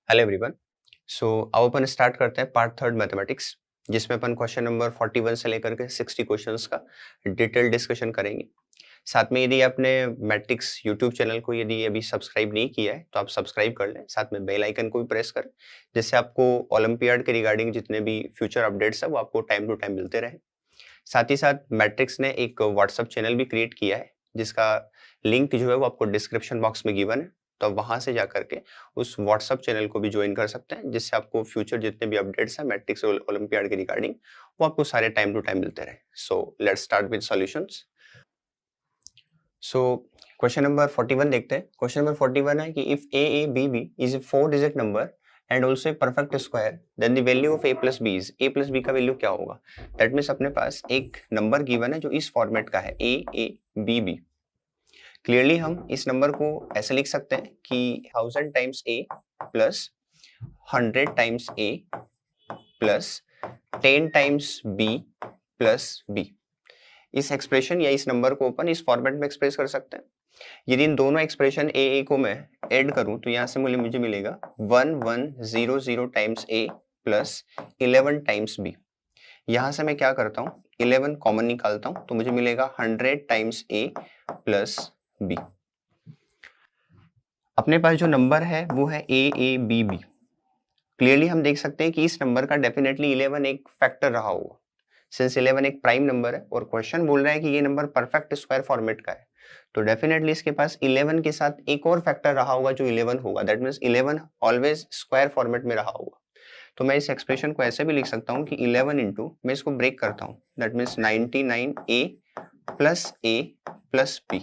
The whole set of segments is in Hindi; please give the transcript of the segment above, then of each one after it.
Hello everyone. सो अब अपन स्टार्ट करते हैं पार्ट थर्ड मैथमेटिक्स, जिसमें अपन क्वेश्चन नंबर 41 से लेकर के 60 क्वेश्चंस का डिटेल डिस्कशन करेंगे। साथ में यदि आपने मैट्रिक्स यूट्यूब चैनल को यदि अभी सब्सक्राइब नहीं किया है तो आप सब्सक्राइब कर लें, साथ में बेल आइकन को भी प्रेस करें, जिससे आपको ओलंपियाड के रिगार्डिंग जितने भी फ्यूचर अपडेट्स है वो आपको टाइम टू टाइम मिलते रहे। साथ ही साथ मैट्रिक्स ने एक व्हाट्सअप चैनल भी क्रिएट किया है, जिसका लिंक जो है वो आपको डिस्क्रिप्शन बॉक्स में गिवन है, तो वहां से जाकर के उस व्हाट्सअप चैनल को भी ज्वाइन कर सकते हैं, जिससे आपको फ्यूचर जितने भी अपडेट्स हैं मैट्रिक्स और ओलंपियाड के रिगार्डिंग वो आपको सारे टाइम टू टाइम मिलते रहे। So let's start with solutions. So question number 41 देखते हैं। क्वेश्चन नंबर 41 है कि if A B B is a 4 digit number and also a perfect square, then the value of A plus B is, A plus B का वैल्यू क्या होगा। दैट मीन्स अपने पास एक नंबर गिवन है जो इस फॉर्मेट का है ए बी बी। क्लियरली हम इस नंबर को ऐसे लिख सकते हैं कि 1000 times a plus 100 times a plus 10 times b plus B. इस एक्सप्रेशन या इस नंबर को अपन इस फॉर्मेट में एक्सप्रेस कर सकते हैं। यदि इन दोनों एक्सप्रेशन ए को मैं ऐड करूं तो यहां से मुझे मिलेगा 1100 times a plus 11 times B. यहां से मैं क्या करता हूं, 11 कॉमन निकालता हूं तो मुझे मिलेगा 100 टाइम्स ए प्लस बी। अपने पास जो नंबर है वो है ए बी बी। क्लियरली हम देख सकते हैं कि इस नंबर का डेफिनेटली 11 एक फैक्टर रहा होगा, सिंस 11 एक प्राइम नंबर है और क्वेश्चन बोल रहा है कि ये नंबर परफेक्ट स्क्वायर फॉर्मेट का है, तो डेफिनेटली इसके पास 11 के साथ एक और फैक्टर रहा होगा जो 11 होगा। That means 11 always square format में रहा होगा। तो मैं इस एक्सप्रेशन को ऐसे भी लिख सकता हूँ कि 11 इंटू, मैं इसको ब्रेक करता हूँ, that means 99 A plus B.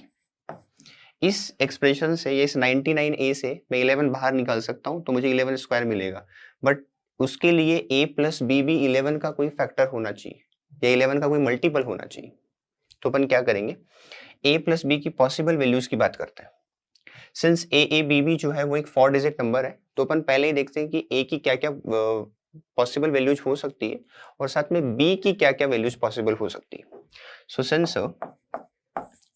इस एक्सप्रेशन से या इस 99 ए से मैं 11 बाहर निकाल सकता हूं तो मुझे 11 स्क्वायर मिलेगा, बट उसके लिए ए प्लस बी भी 11 का कोई फैक्टर होना चाहिए या 11 का कोई मल्टीपल होना चाहिए। तो अपन क्या करेंगे, ए प्लस बी की पॉसिबल वैल्यूज की बात करते हैं। सिंस ए बी बी जो है वो एक 4 डिजिट नंबर है, तो अपन पहले ही देखते हैं कि ए की क्या क्या पॉसिबल वैल्यूज हो सकती है और साथ में बी की क्या क्या वैल्यूज पॉसिबल हो सकती है। सो सिंस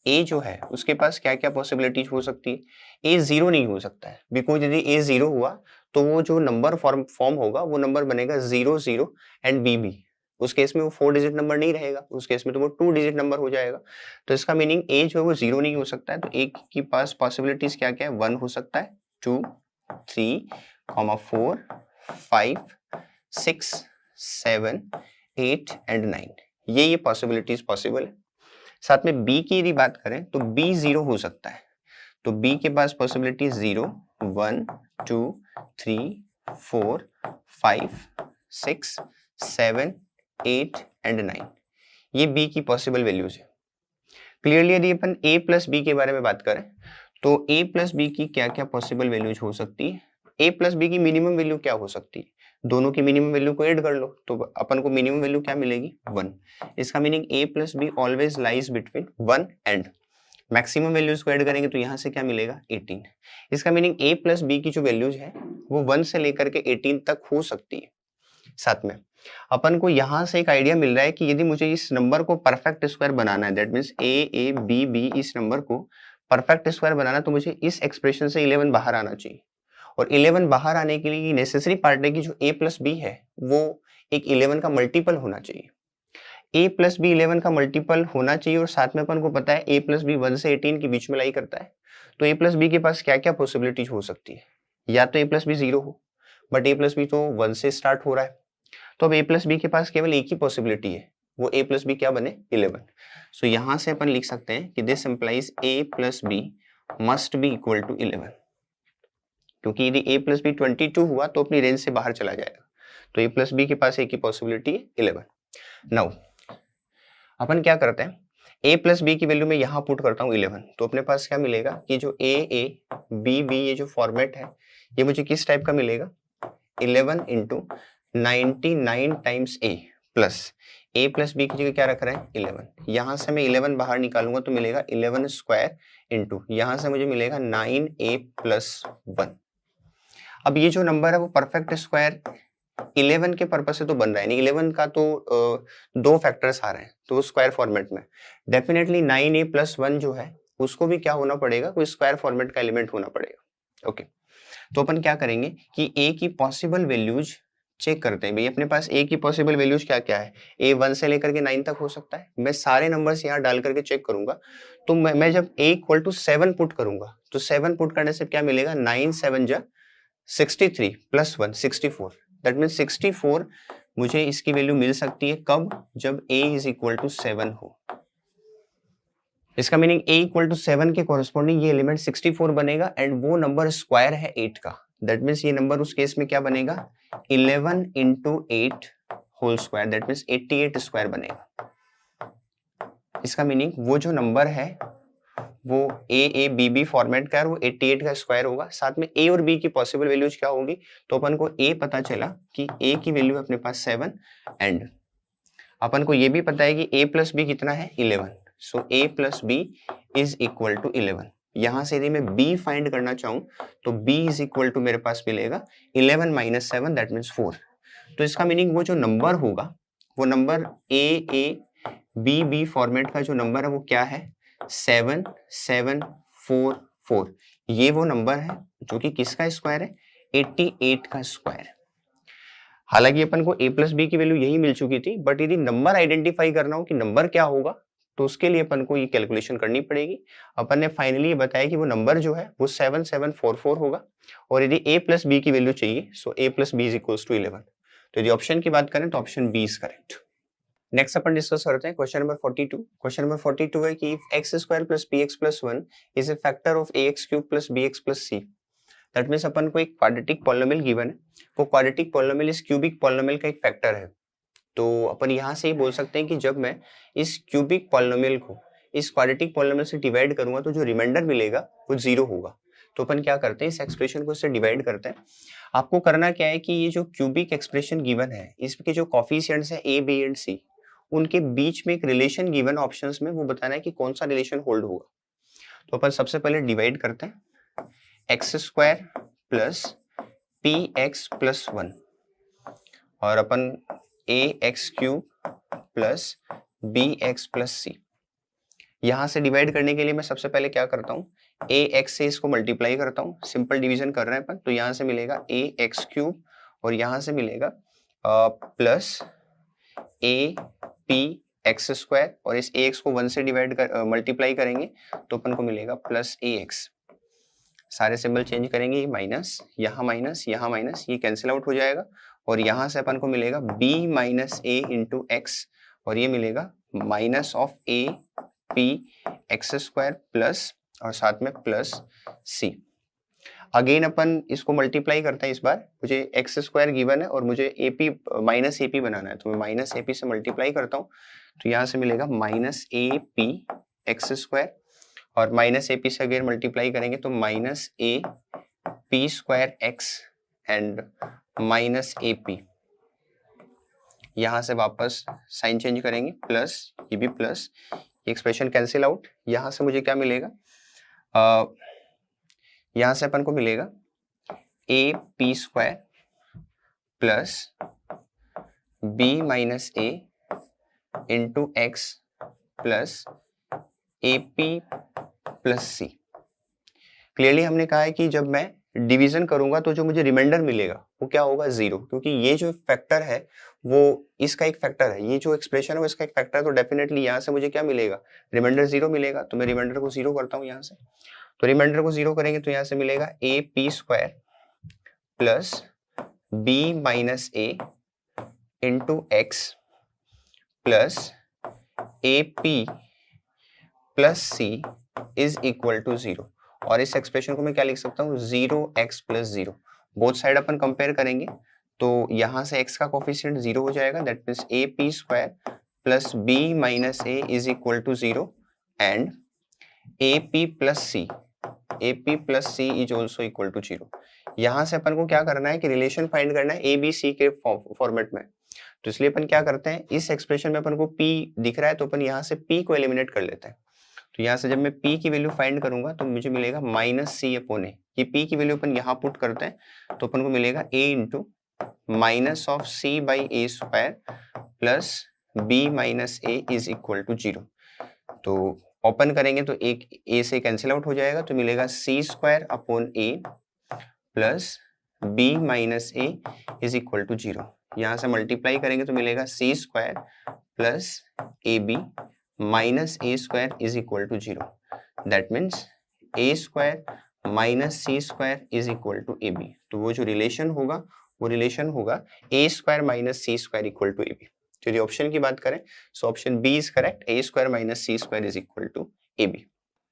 ए जो है उसके पास क्या क्या पॉसिबिलिटीज हो सकती है, ए जीरो नहीं हो सकता है, बिकॉज यदि ए जीरो हुआ तो वो जो नंबर फॉर्म होगा वो नंबर बनेगा 00 एंड बी बी। उस केस में वो 4 डिजिट नंबर नहीं रहेगा, उस केस में तो वो 2 डिजिट नंबर हो जाएगा। तो इसका मीनिंग ए जो है वो जीरो नहीं हो सकता है। तो ए की पास पॉसिबिलिटीज क्या क्या है, 1 हो सकता है, 2 3 4 5 6 7 8 एंड 9, ये पॉसिबिलिटीज पॉसिबल है। साथ में बी की यदि बात करें तो बी जीरो हो सकता है, तो बी के पास पॉसिबिलिटी 0 1 2 3 4 5 6 7 8 एंड 9, ये बी की पॉसिबल वैल्यूज है। क्लियरली यदि अपन ए प्लस बी के बारे में बात करें तो ए प्लस बी की क्या क्या पॉसिबल वैल्यूज हो सकती है, ए प्लस बी की मिनिमम वैल्यू क्या हो सकती है, दोनों की मिनिमम वैल्यू को ऐड कर लो तो अपन को मिनिमम वैल्यू क्या मिलेगी, 1। इसका meaning A plus be always lies between 1 and maximum values को ऐड करेंगे तो यहां से क्या मिलेगा, 18। इसका मीनिंग ए प्लस बी की जो वैल्यूज है वो 1 से लेकर के 18 तक हो सकती है। साथ में अपन को यहां से एक आइडिया मिल रहा है कि यदि मुझे इस नंबर को परफेक्ट स्क्वायर बनाना है, that means A B B इस नंबर को परफेक्ट स्क्वायर बनाना, तो मुझे इस एक्सप्रेशन से 11 बाहर आना चाहिए। और 11 बाहर आने के लिए नेसेसरी पार्ट है कि जो a प्लस बी है वो एक 11 का मल्टीपल होना चाहिए। a प्लस बी 11 का मल्टीपल होना चाहिए और साथ में अपन को पता है a प्लस बी 1 से 18 के बीच में लाई करता है। तो a प्लस बी के पास क्या क्या पॉसिबिलिटीज हो सकती है, या तो a प्लस बी जीरो हो, बट a प्लस बी तो 1 से स्टार्ट हो रहा है, तो अब a प्लस बी के पास केवल एक ही पॉसिबिलिटी है, वो a प्लस बी क्या बने, 11। सो यहां से अपन लिख सकते हैं कि this implies a plus B must be equal to 11, क्योंकि यदि a प्लस बी 22 हुआ तो अपनी रेंज से बाहर चला जाएगा। तो a प्लस बी के पास एक ही पॉसिबिलिटी है, 11। नाउ अपन क्या करते हैं, a प्लस बी की वैल्यू में यहाँ पुट करता हूँ 11, तो अपने पास क्या मिलेगा कि जो a b b ये जो फॉर्मेट है ये मुझे किस टाइप का मिलेगा, 11 into 99 times a plus a plus B की जगह क्या रख रहे हैं, 11। यहाँ से मैं 11 बाहर निकालूंगा तो मिलेगा 11 स्क्वायर इंटू यहाँ से मुझे मिलेगा 9a प्लस 1। अब ये जो नंबर है वो परफेक्ट स्क्वायर 11 के पर्पज से तो बन रहा है नहीं, 11 का तो दो फैक्टर्स आ रहे हैं तो स्क्वायर फॉर्मेट में डेफिनेटली 9a प्लस 1 जो है उसको भी क्या होना पड़ेगा, कोई स्क्वायर फॉर्मेट का एलिमेंट होना पड़ेगा। ओके, तो अपन क्या करेंगे कि ए की पॉसिबल वैल्यूज चेक करते हैं। भाई अपने पास ए की पॉसिबल वैल्यूज क्या क्या है, ए 1 से लेकर के 9 तक हो सकता है। मैं सारे नंबर्स यहाँ डाल करके चेक करूंगा। तो मैं जब ए इक्वल टू 7 पुट करूंगा तो 7 पुट करने से क्या मिलेगा, 9 7 जा 63 प्लस 1 64। दैट मीन 64 मुझे इसकी वैल्यू मिल सकती है कब, जब a इज इक्वल टू 7 हो। इसका मीनिंग a इक्वल टू 7 के कॉरेस्पॉन्डिंग ये एलिमेंट 64 बनेगा एंड वो नंबर स्क्वायर है 8 का। दैट मीन्स ये नंबर उस केस में क्या बनेगा, 11 into 8 whole square, that means 88 square बनेगा। इसका मीनिंग वो जो नंबर है वो ए बी बी फॉर्मेट का है, वो 88 का स्क्वायर होगा। साथ में ए और बी की पॉसिबल वैल्यूज क्या होगी, तो अपन को ए पता चला कि ए की वैल्यू अपने पास 7 एंड अपन को ये भी पता है कि a प्लस बी कितना है 11। So a plus B is equal to 11। यहां से यदि मैं b फाइंड करना चाहूं तो b इज इक्वल टू मेरे पास मिलेगा 11 माइनस 7 दैट मीन्स 4। तो इसका मीनिंग वो जो नंबर होगा वो number a b b format का जो नंबर है वो क्या है 7 7 4 4। ये वो नंबर है जो कि किसका स्क्वायर है 88 का स्क्वायर। हालांकि अपन को a प्लस बी की वैल्यू यही मिल चुकी थी, बट यदि नंबर आइडेंटिफाई करना हो कि नंबर क्या होगा तो उसके लिए अपन को ये कैलकुलेशन करनी पड़ेगी। अपन ने फाइनली ये बताया कि वो नंबर जो है वो 7744 होगा और यदि a प्लस बी की वैल्यू चाहिए so a plus B is equals to 11। तो यदि ऑप्शन की बात करें तो option B is correct. Next अपन डिस्कस करते हैं क्वेश्चन नंबर 42। क्वेश्चन नंबर 42 है कि if x square plus b x plus 1 is a factor of a x cube plus b x plus C. That means अपन को एक क्वाड्रेटिक पॉलिनोमियल गिवन है, वो क्वाड्रेटिक पॉलिनोमियल इस क्यूबिक पॉलिनोमियल का एक फैक्टर है। तो अपन यहाँ से ही बोल सकते हैं कि जब मैं इस क्यूबिक पॉलिनोमियल को इस क्वाड्रेटिक पॉलिनोमियल से डिवाइड करूंगा तो जो रिमाइंडर मिलेगा वो 0 होगा। तो अपन क्या करते हैं, इस एक्सप्रेशन को इससे डिवाइड करते हैं। आपको करना क्या है कि ये जो क्यूबिक एक्सप्रेशन गिवन है इसके जो कॉफिशिएंट्स है ए बी एंड सी, उनके बीच में एक रिलेशन गिवन ऑप्शंस में, वो बताना है कि कौन सा रिलेशन होल्ड होगा। तो अपन सबसे पहले डिवाइड करते हैं x square plus p x plus 1 और अपन a x cube plus b x plus c. यहां से डिवाइड करने के लिए मैं सबसे पहले क्या करता हूँ, ए एक्स से इसको मल्टीप्लाई करता हूँ, सिंपल डिवीजन कर रहे हैं अपन। तो यहां से मिलेगा ए एक्स क्यूब और यहां से मिलेगा plus A p x square और इस ए एक्स को 1 से डिवाइड कर मल्टीप्लाई करेंगे तो अपन को मिलेगा प्लस ए एक्स। सारे सिंबल चेंज करेंगे, माइनस यहाँ माइनस यहाँ माइनस, ये कैंसिल आउट हो जाएगा और यहाँ से अपन को मिलेगा b minus A into x और ये मिलेगा minus of A p x square plus और साथ में प्लस सी। अगेन अपन इसको मल्टीप्लाई करते हैं। इस बार मुझे एक्स स्क्वायर गिवन है और मुझे a p minus a p बनाना है, तो मैं माइनस ए पी से मल्टीप्लाई करता हूँ। तो यहाँ से मिलेगा minus a p x square और माइनस ए पी से अगेन मल्टीप्लाई करेंगे तो minus a P square x and minus a p. यहाँ से वापस साइन चेंज करेंगे प्लस, ये भी प्लस, ये एक्सप्रेशन कैंसिल आउट। यहाँ से मुझे क्या मिलेगा, यहाँ से अपन को मिलेगा A P square plus B minus A into x plus A P plus C. Clearly हमने कहा है कि जब मैं डिवीजन करूंगा तो जो मुझे रिमाइंडर मिलेगा वो क्या होगा 0, क्योंकि ये जो फैक्टर है वो इसका एक फैक्टर है, ये जो एक्सप्रेशन है वो इसका एक फैक्टर है। तो डेफिनेटली यहाँ से मुझे क्या मिलेगा, रिमाइंडर 0 मिलेगा। तो मैं रिमाइंडर को 0 करता हूँ यहाँ से। तो रिमाइंडर को 0 करेंगे तो यहाँ से मिलेगा A P square plus B minus A into x plus A P plus C is equal to 0। और इस एक्सप्रेशन को मैं क्या लिख सकता हूँ, 0x प्लस 0। बोथ साइड अपन कंपेयर करेंगे तो यहाँ से x का कोफिशिएंट 0 हो जाएगा, that means A P square plus B minus A is equal to 0 and A P plus C is also equal to 0। यहाँ से अपन को क्या करना है कि रिलेशन फाइंड करना है ए बी सी के फॉर्मेट में। तो इसलिए अपन क्या करते हैं, इस एक्सप्रेशन में अपन को p दिख रहा है तो अपन यहाँ से p को एलिमिनेट कर लेते हैं। तो यहाँ से जब मैं p की वैल्यू फाइंड करूंगा तो मुझे मिलेगा माइनस सी अपॉन ए। ये p की वैल्यू अपन यहाँ पुट करते हैं तो अपन को मिलेगा a into minus of C by A square plus B minus A is equal to 0। तो ओपन करेंगे तो एक a से कैंसिल आउट हो जाएगा तो मिलेगा c square upon a plus B minus A is equal to 0। यहाँ से मल्टीप्लाई करेंगे तो मिलेगा c square plus A b minus a square is equal to 0। That means a square minus C square is equal to A b. तो वो जो रिलेशन होगा वो रिलेशन होगा a square minus C square equal to A b. तो यदि ऑप्शन की बात करें सो option B is correct, A square minus C square is equal to A B.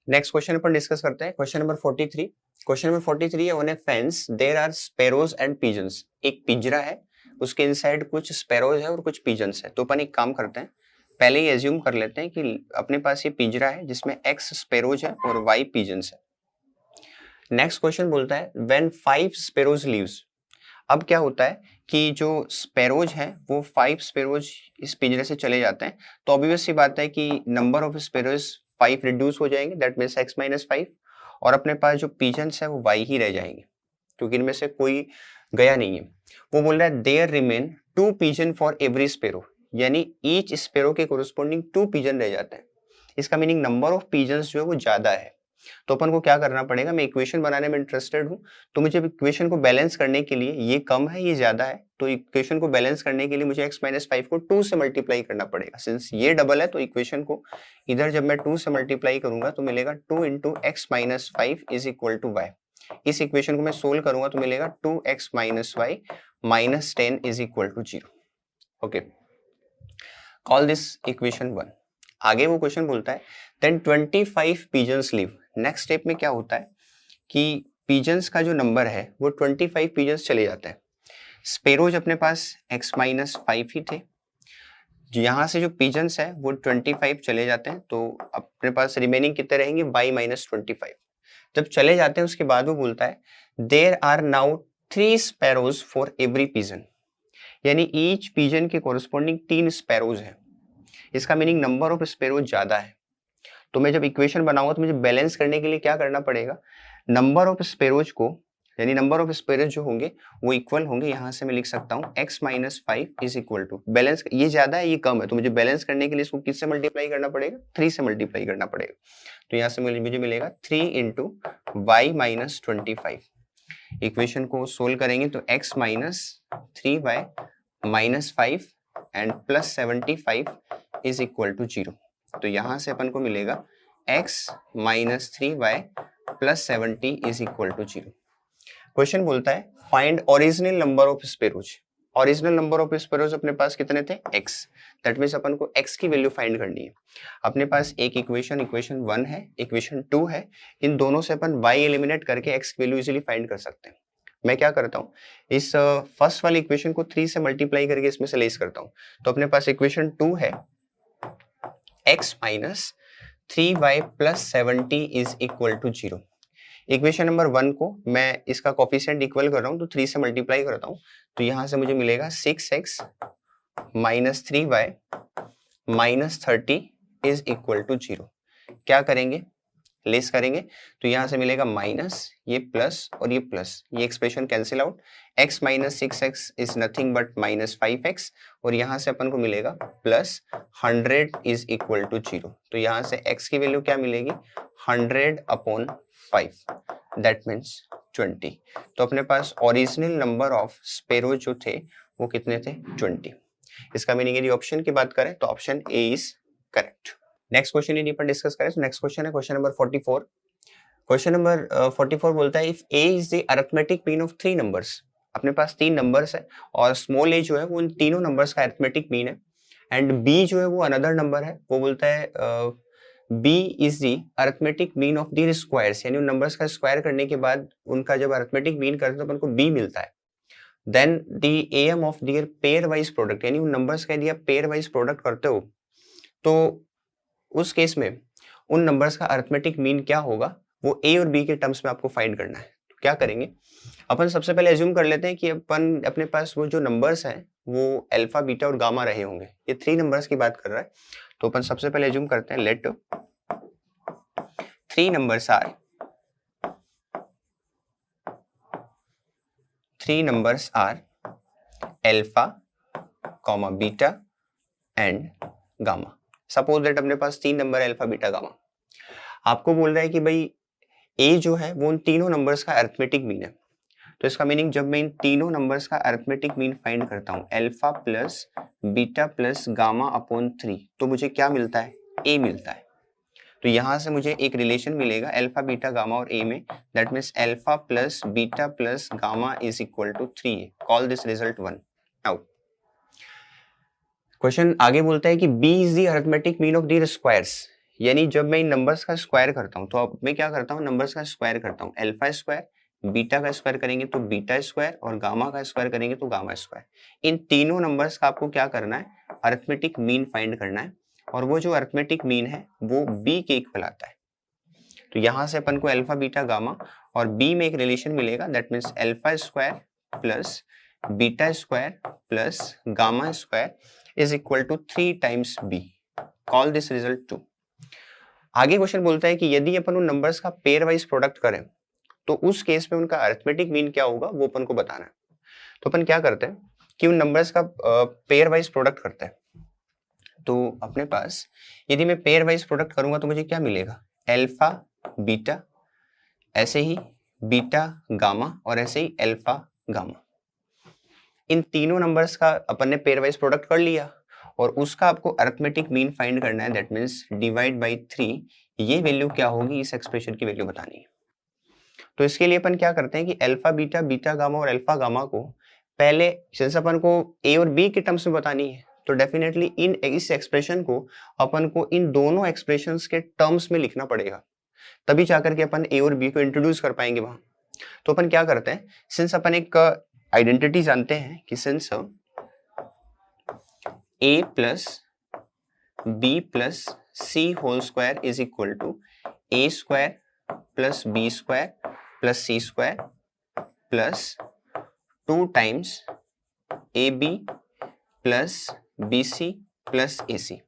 Next question पर डिस्कस करते हैं, क्वेश्चन नंबर 43। क्वेश्चन नंबर 43 है, on a fence there are sparrows and pigeons. एक पिंजरा है, उसके इनसाइड कुछ स्पैरोज है और कुछ पिजन्स है। तो अपन एक काम करते हैं, पहले ही एज्यूम कर लेते हैं कि अपने पास ये पिंजरा है जिसमें एक्स स्पैरोज है और वाई पिजन्स है। नेक्स्ट क्वेश्चन बोलता है व्हेन 5 स्पैरोज लीव्स। अब क्या होता है कि जो स्पैरोज है वो 5 स्पैरोज इस पिंजरे से चले जाते हैं, तो ऑब्वियस सी बात है कि नंबर ऑफ स्पैरोज 5 रिड्यूस हो जाएंगे, दैट मीन्स x माइनस 5, और अपने पास जो पिजन्स है वो y ही रह जाएंगे क्योंकि इनमें से कोई गया नहीं है। वो बोल रहा है there remain 2 pigeon for every sparrow, यानी ईच स्पैरो के कोरिस्पोंडिंग 2 पिजन रह जाते हैं। इसका मीनिंग नंबर ऑफ पिजन्स जो है वो ज्यादा है। तो अपन को क्या करना पड़ेगा, मैं इक्वेशन बनाने में इंटरेस्टेड हूं, तो मुझे इक्वेशन को बैलेंस करने के लिए ये कम है ये ज्यादा है, तो इक्वेशन को बैलेंस करने के लिए मुझे x माइनस 5 को 2 से मल्टीप्लाई करना पड़ेगा। सिंस ये डबल है तो इक्वेशन को इधर जब मैं 2 से मल्टीप्लाई करूंगा तो मिलेगा 2 into X minus 5 is equal to Y. इस इक्वेशन को मैं सोल्व करूंगा तो मिलेगा 2x minus Y minus 10 is equal to 0। Okay, call this equation 1। आगे वो क्वेश्चन बोलता है then 25 pigeons leave. Next step में क्या होता है कि पिजन्स का जो नंबर है वो 25 पिजन्स चले जाता है। स्पैरोज अपने पास x माइनस 5 ही थे, यहाँ से जो पिजन्स है वो 25 चले जाते हैं, तो अपने पास रिमेनिंग कितने रहेंगे y माइनस 25। जब चले जाते हैं उसके बाद वो बोलता है there are now 3 sparrows for every pigeon, यानी ईच पिजन के कोरिस्पोंडिंग 3 स्पैरोज है। इसका मीनिंग नंबर ऑफ स्पैरोज ज्यादा है। तो मैं जब इक्वेशन बनाऊंगा तो मुझे बैलेंस करने के लिए क्या करना पड़ेगा, नंबर ऑफ स्पैरोज को, यानी नंबर ऑफ स्पैरोज जो होंगे वो इक्वल होंगे। यहां से मैं लिख सकता हूं x minus 5 is equal to, balance ये ज्यादा है ये कम है, तो मुझे बैलेंस करने के लिए इसको किससे मल्टीप्लाई करना पड़ेगा, 3 से मल्टीप्लाई करना पड़ेगा। तो यहाँ से मुझे मिलेगा 3 इंटू वाई माइनस 25। इक्वेशन को सोल्व करेंगे तो x minus 3y minus 5 and plus 75 is equal to 0। तो यहां से अपन को मिलेगा x minus 3y plus 70 is equal to 0। Question बोलता है find original number of sparrows. Original number of sparrows अपने पास कितने थे, x। दैट मीन्स अपन को x की वैल्यू फाइंड करनी है। अपने पास एक इक्वेशन 1 है, इक्वेशन 2 है, इन दोनों से अपन y एलिमिनेट करके x की वैल्यू इजीली फाइंड कर सकते हैं। मैं क्या करता हूँ, इस फर्स्ट वाली इक्वेशन को 3 से मल्टीप्लाई करके इसमें से लेस करता हूँ। तो अपने पास इक्वेशन 2 है x minus 3y plus 70 is equal to 0। Equation number 1 को मैं इसका कोफिशिएंट इक्वल कर रहा हूँ तो 3 से मल्टीप्लाई करता हूँ, तो यहाँ से मुझे मिलेगा 6x minus 3y minus 30 is equal to 0। क्या करेंगे, लेस करेंगे, तो यहाँ से मिलेगा माइनस, ये प्लस और ये प्लस, ये expression cancel out. x minus 6x is nothing but minus 5x, और यहाँ से अपन को मिलेगा प्लस 100 इज इक्वल टू 0। तो यहाँ से x की वैल्यू क्या मिलेगी, 100 अपॉन 5, दैट मीन्स 20। तो अपने पास ओरिजिनल नंबर ऑफ स्पैरोज जो थे वो कितने थे, 20। इसका मीनिंग यदि ऑप्शन की बात करें तो option a is correct. Next question यदि अपन डिस्कस करें तो नेक्स्ट क्वेश्चन है क्वेश्चन नंबर 44। क्वेश्चन नंबर 44 बोलता है if a is the arithmetic mean of 3 numbers. अपने पास 3 नंबर्स है और स्मॉल a जो है वो उन तीनों नंबर्स का अरिथमेटिक मीन है, एंड b जो है वो अनदर नंबर है। वो बोलता है b is the arithmetic mean of the squares, यानी उन नंबर्स का स्क्वायर करने के बाद उनका जब अरिथमेटिक मीन करते हैं तो अपन को b मिलता है। Then the am of their pairwise product, यानी उन नंबर्स का यदि आप पेयर वाइज प्रोडक्ट करते हो तो उस केस में उन नंबर्स का अरिथमेटिक मीन क्या होगा, वो a और b के टर्म्स में आपको फाइंड करना है। तो क्या करेंगे, अपन सबसे पहले एज्यूम कर लेते हैं कि अपन अपने पास वो जो नंबर्स हैं वो अल्फा, बीटा और गामा रहे होंगे। ये 3 नंबर्स की बात कर रहा है, तो अपन सबसे पहले एज्यूम करते हैं let 3 numbers are alpha, comma beta and gamma. Suppose that अपने पास 3 नंबर है अल्फा, बीटा, गामा। आपको बोल रहा है कि भाई a जो है वो उन तीनों नंबर्स का अरिथमेटिक मीन है। तो इसका मीनिंग जब मैं इन तीनों नंबर्स का अरिथमेटिक मीन फाइंड करता हूँ alpha plus beta plus gamma upon 3, तो मुझे क्या मिलता है? ए मिलता है। तो यहाँ से मुझे एक रिलेशन मिलेगा अल्फा बीटा गामा और ए में, that means alpha plus beta plus gamma is equal to 3a। Call this result 1। Now question आगे बोलता है कि b is the arithmetic mean of the squares, यानी जब मैं इन नंबर्स का स्क्वायर करता हूँ तो अब मैं क्या करता हूँ? नंबर्स का स्क्वायर करता हूँ। अल्फा स्क्वायर, बीटा का स्क्वायर करेंगे तो बीटा स्क्वायर, और गामा का स्क्वायर करेंगे तो गामा स्क्वायर। इन तीनों नंबर्स का आपको क्या करना है? अरिथमेटिक मीन फाइंड करना है, और वो जो अरिथमेटिक मीन है वो b के इक्वल आता है। तो यहाँ से अपन को अल्फा बीटा गामा और b में एक रिलेशन मिलेगा, that means alpha square plus beta square plus gamma square is equal to 3 times b। Call this result 2। आगे क्वेश्चन बोलता है कि यदि अपन उन नंबर्स का पेयर वाइज प्रोडक्ट करें तो उस केस में उनका अरिथमेटिक मीन क्या होगा वो अपन को बताना है। तो अपन क्या करते हैं कि उन नंबर्स का पेयर वाइज प्रोडक्ट करते हैं। तो अपने पास यदि मैं पेयर वाइज प्रोडक्ट करूंगा तो मुझे क्या मिलेगा? अल्फा बीटा, ऐसे ही बीटा गामा, और ऐसे ही अल्फा गामा। इन तीनों नंबर्स का अपन ने पेयर वाइज प्रोडक्ट कर लिया और उसका आपको अरिथमेटिक मीन फाइंड करना है, दैट मीन्स डिवाइड बाई 3। ये वैल्यू क्या होगी? इस एक्सप्रेशन की वैल्यू बतानी है। तो इसके लिए अपन क्या करते हैं कि अल्फा बीटा, बीटा गामा और अल्फा गामा को पहले, सिंस अपन को ए और बी के टर्म्स में बतानी है, तो डेफिनेटली इस एक्सप्रेशन को अपन को इन दोनों एक्सप्रेशंस के टर्म्स में लिखना पड़ेगा, तभी जाकर के अपन ए और बी को इंट्रोड्यूस कर पाएंगे वहां। तो अपन क्या करते हैं, सिंस अपन एक आइडेंटिटी जानते हैं कि since a plus B plus c whole square is equal to a square plus B square plus c square plus 2 times a B plus B C plus A c.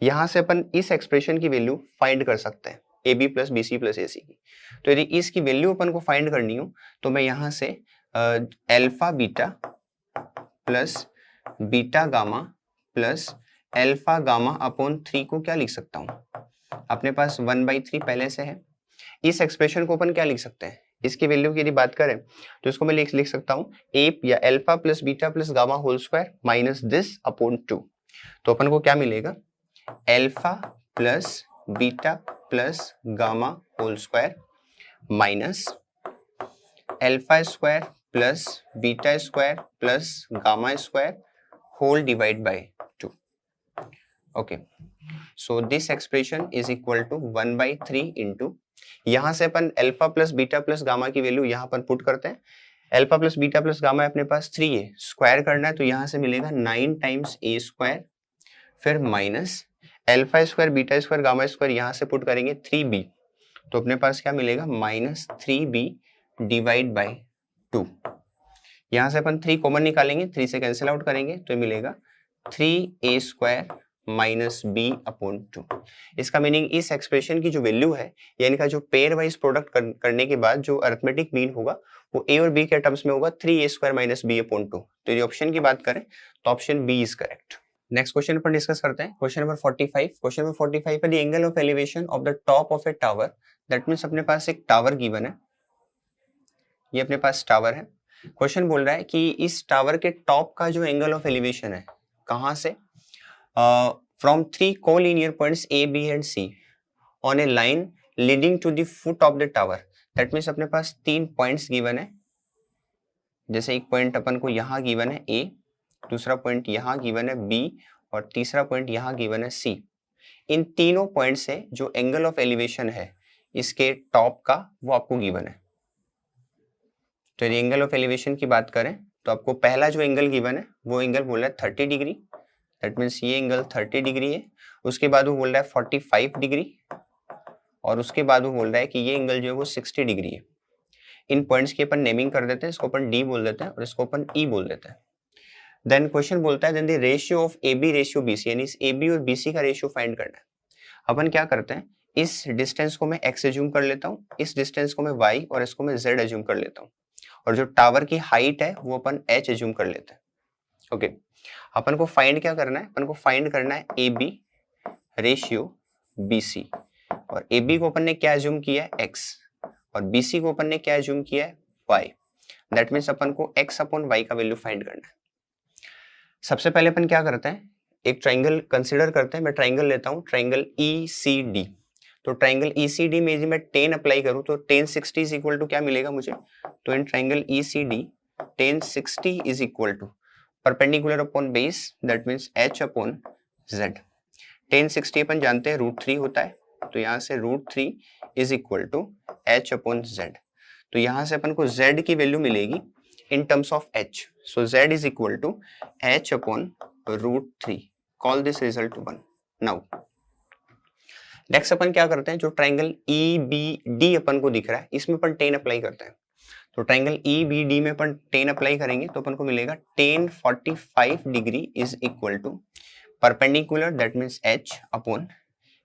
यहां से अपन इस एक्सप्रेशन की वैल्यू फाइंड कर सकते हैं, a B plus B C plus A c की। तो यदि इसकी वैल्यू अपन को फाइंड करनी हो तो मैं यहां से alpha beta plus beta gamma plus alpha gamma upon 3 को क्या लिख सकता हूं? अपने पास 1/3 पहले से है। इस एक्सप्रेशन को अपन क्या लिख सकते हैं? इसकी वैल्यू की यदि बात करें तो इसको मैं लिख सकता हूं ए या alpha plus beta plus gamma whole square minus this upon 2। तो अपन को क्या मिलेगा? Alpha plus beta plus gamma whole square minus alpha square plus beta square plus gamma square whole divide by 2। Okay, so this expression is equal to 1/3 into, यहां से अपन alpha plus beta plus gamma की वैल्यू यहां पर पुट करते हैं। Alpha plus beta plus gamma अपने पास 3 है, स्क्वायर करना है तो यहां से मिलेगा 9 टाइम्स ए स्क्वायर, फिर minus alpha square beta square gamma square यहां से पुट करेंगे 3b, तो अपने पास क्या मिलेगा? Minus 3b divide by 2। यहां से अपन 3 कॉमन निकालेंगे, 3 से कैंसिल आउट करेंगे तो मिलेगा 3a square minus B upon 2। इसका मीनिंग इस एक्सप्रेशन की जो वैल्यू है, यानी का जो पेयर वाइज प्रोडक्ट करने के बाद जो अरिथमेटिक मीन होगा वो ए और बी के टर्म्स में होगा 3a square minus B upon 2। तो ये ऑप्शन की बात करें तो option B is correct. Next question पर डिस्कस करते हैं, क्वेश्चन नंबर 45। क्वेश्चन नंबर 45 है the angle of elevation of the top of a tower, that means अपने पास एक टावर गिवन है, ये अपने पास टावर है। क्वेश्चन बोल रहा है कि इस टावर के टॉप का जो एंगल ऑफ एलिवेशन है, कहां से? From 3 collinear points A B and C on a line leading to the foot of the tower, that means अपने पास 3 पॉइंट्स गिवन है। जैसे एक पॉइंट अपन को यहाँ गिवन है ए, दूसरा पॉइंट यहाँ गिवन है बी, और तीसरा पॉइंट यहाँ गिवन है सी। इन तीनों पॉइंट से जो एंगल ऑफ एलिवेशन है इसके टॉप का वो आपको गिवन है। तो यदि एंगल ऑफ एलिवेशन की बात करें तो आपको पहला जो एंगल गिवन है वो एंगल बोल रहा है 30 डिग्री, दैट मीन्स ये एंगल 30 डिग्री है। उसके बाद वो बोल रहा है 45 डिग्री, और उसके बाद वो बोल रहा है कि ये एंगल जो है वो 60 डिग्री है। इन पॉइंट्स की अपन नेमिंग कर देते हैं, इसको अपन डी बोल देते हैं और इसको अपन ई बोल देते हैं। देन क्वेश्चन बोलता है then the ratio of A B ratio B C, यानी इस ए बी और बी सी का रेशियो फाइंड करना है। अपन क्या करते हैं, इस डिस्टेंस को मैं एक्स एज्यूम कर लेता हूँ, इस डिस्टेंस को मैं वाई और इसको मैं जेड एज्यूम कर लेता हूँ, और जो टावर की हाइट है वो अपन एच एज्यूम कर लेते हैं। ओके, अपन को फाइंड क्या करना है? अपन को फाइंड करना है ए बी रेशियो बी सी, और ए बी को अपन ने क्या एज्यूम किया है? एक्स, और बी सी को अपन ने क्या एज्यूम किया है? वाई। दैट मीन्स अपन को x अपॉन y का वैल्यू फाइंड करना है। सबसे पहले अपन क्या करते हैं, एक ट्राइंगल कंसिडर करते हैं। मैं ट्राइंगल लेता हूँ, ट्राइंगल ECD। तो ट्राइंगल ECD में यदि मैं 10 अप्लाई करूँ तो 1060 इज इक्वल टू क्या मिलेगा मुझे, तो in triangle ECD 1060 is equal to perpendicular upon base that means h upon z। 1060 अपन जानते हैं √3 होता है, तो यहाँ से √3 is equal to h upon z। तो यहाँ से अपन को z की वैल्यू मिलेगी in terms of h, so z is equal to h upon √3। call this result 1। now next अपन क्या करते हैं, जो ट्राइंगल EBD अपन को दिख रहा है इसमें अपन 10 अप्लाई करते हैं। तो ट्राइंगल EBD में अपन 10 अप्लाई करेंगे तो अपन को मिलेगा 1045 degree is equal to perpendicular that means h upon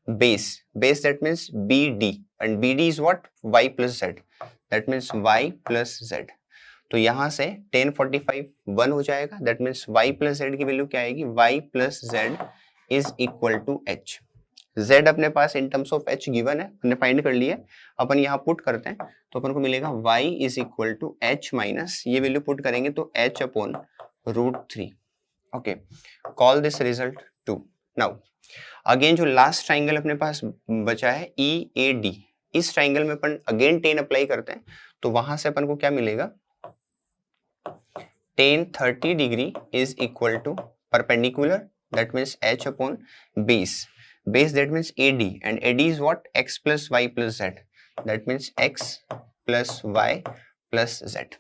base, base that means BD and BD is what, y plus z, that means y plus z। तो यहाँ से 1045 1 हो जाएगा, that means y plus z की वैल्यू क्या आएगी, y plus z is equal to h। z अपने पास in terms of h given है, हमने फाइंड कर लिया है। अपन यहाँ पुट करते हैं तो अपन को मिलेगा y is equal to h minus, ये वैल्यू पुट करेंगे तो h upon √3। Okay, call this result 2। Now again जो लास्ट ट्राइंगल अपने पास बचा है EAD, इस ट्राइंगल में अपन अगेन 10 अप्लाई करते हैं तो वहां से अपन को क्या मिलेगा, 1030 degree is equal to perpendicular that means h upon base, base that means AD and AD is what, x plus y plus z, that means x plus y plus z।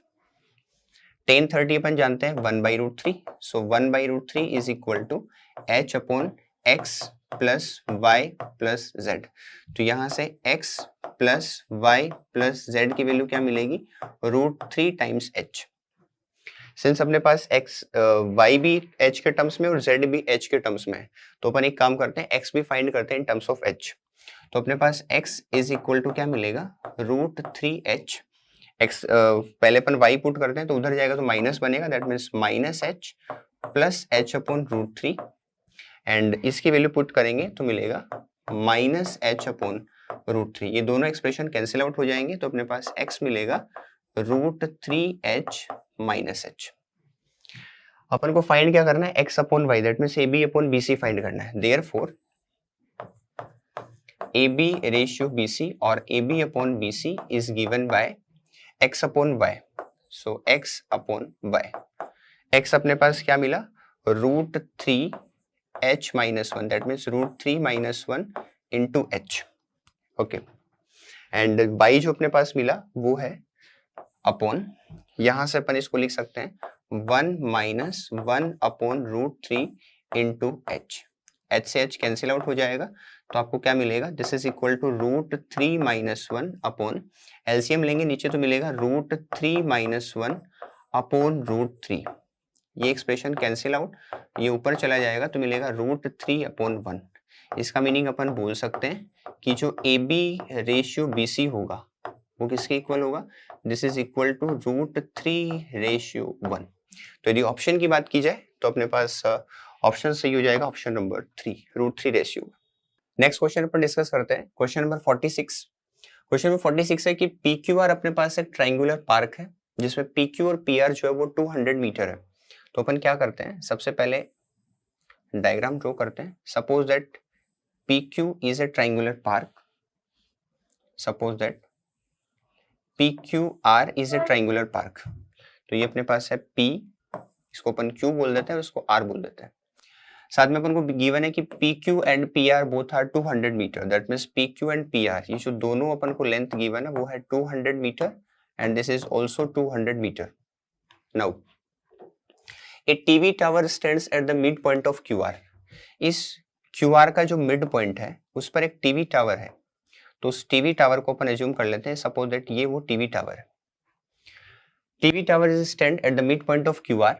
1030 अपन जानते हैं 1 by √3, so 1 by √3 is equal to h upon x plus y plus z। तो यहाँ से x plus y plus z की वैल्यू क्या मिलेगी, √3 टाइम्स h। सिंस अपने पास x y भी h के टर्म्स में और z भी h के टर्म्स में है, तो अपन एक काम करते हैं x भी फाइंड करते हैं इन टर्म्स ऑफ h। तो अपने पास x इज इक्वल टू क्या मिलेगा, √3h। x पहले अपन y पुट करते हैं तो उधर जाएगा तो माइनस बनेगा, that means minus h plus h upon √3 and इसकी वैल्यू पुट करेंगे तो मिलेगा माइनस h अपॉन √3। ये दोनों एक्सप्रेशन कैंसिल आउट हो जाएंगे तो अपने पास x मिलेगा √3h माइनस h। अपन को फाइंड क्या करना है, x upon y that means AB upon BC find करना है। देयरफॉर AB रेशियो BC और AB upon BC is given by x upon y, so x upon y। x अपने पास क्या मिला, √3h minus 1 that means √3 minus 1 into h। Okay, and y जो अपने पास मिला वो है अपॉन, यहां से अपन इसको लिख सकते हैं 1 minus 1 upon √3 into h। h से h कैंसिल आउट हो जाएगा तो आपको क्या मिलेगा, this is equal to √3 minus 1 upon, LCM लेंगे नीचे तो मिलेगा √3 माइनस 1 अपॉन √3। ये एक्सप्रेशन कैंसिल आउट, ये ऊपर चला जाएगा तो मिलेगा √3 अपॉन 1। इसका मीनिंग अपन बोल सकते हैं कि जो AB रेशियो BC होगा वो किसके इक्वल होगा, दिस इज इक्वल टू √3:1। तो यदि ऑप्शन की बात की जाए तो अपने पास ऑप्शन सही हो जाएगा, ऑप्शन नंबर 3 √3। नेक्स्ट क्वेश्चन पर डिस्कस करते हैं, क्वेश्चन नंबर 46। क्वेश्चन नंबर 46 है कि PQR अपने पास एक ट्राइंगुलर पार्क है जिसमें PQ और PR जो है वो 200 मीटर है। तो अपन क्या करते हैं, सबसे पहले डायग्राम ड्रॉ करते हैं। Suppose that PQ is a triangular park, suppose that PQR is a triangular park. तो ये अपने पास है P, इसको अपन Q बोल देते हैं, उसको R बोल देते हैं। साथ में अपन को गिवन है कि PQ and PR both are 200 meter, that means PQ and PR ये जो दोनों अपन को लेंथ गिवन है वो है 200 meter and this is also 200 meter. Now a TV tower stands at the mid point of QR। इस QR का जो मिड पॉइंट है उस पर एक टीवी टावर है, तो उस टीवी टावर को अपन एज्यूम कर लेते हैं, सपोज दैट ये वो टीवी टावर है। TV tower is stand at the mid point of QR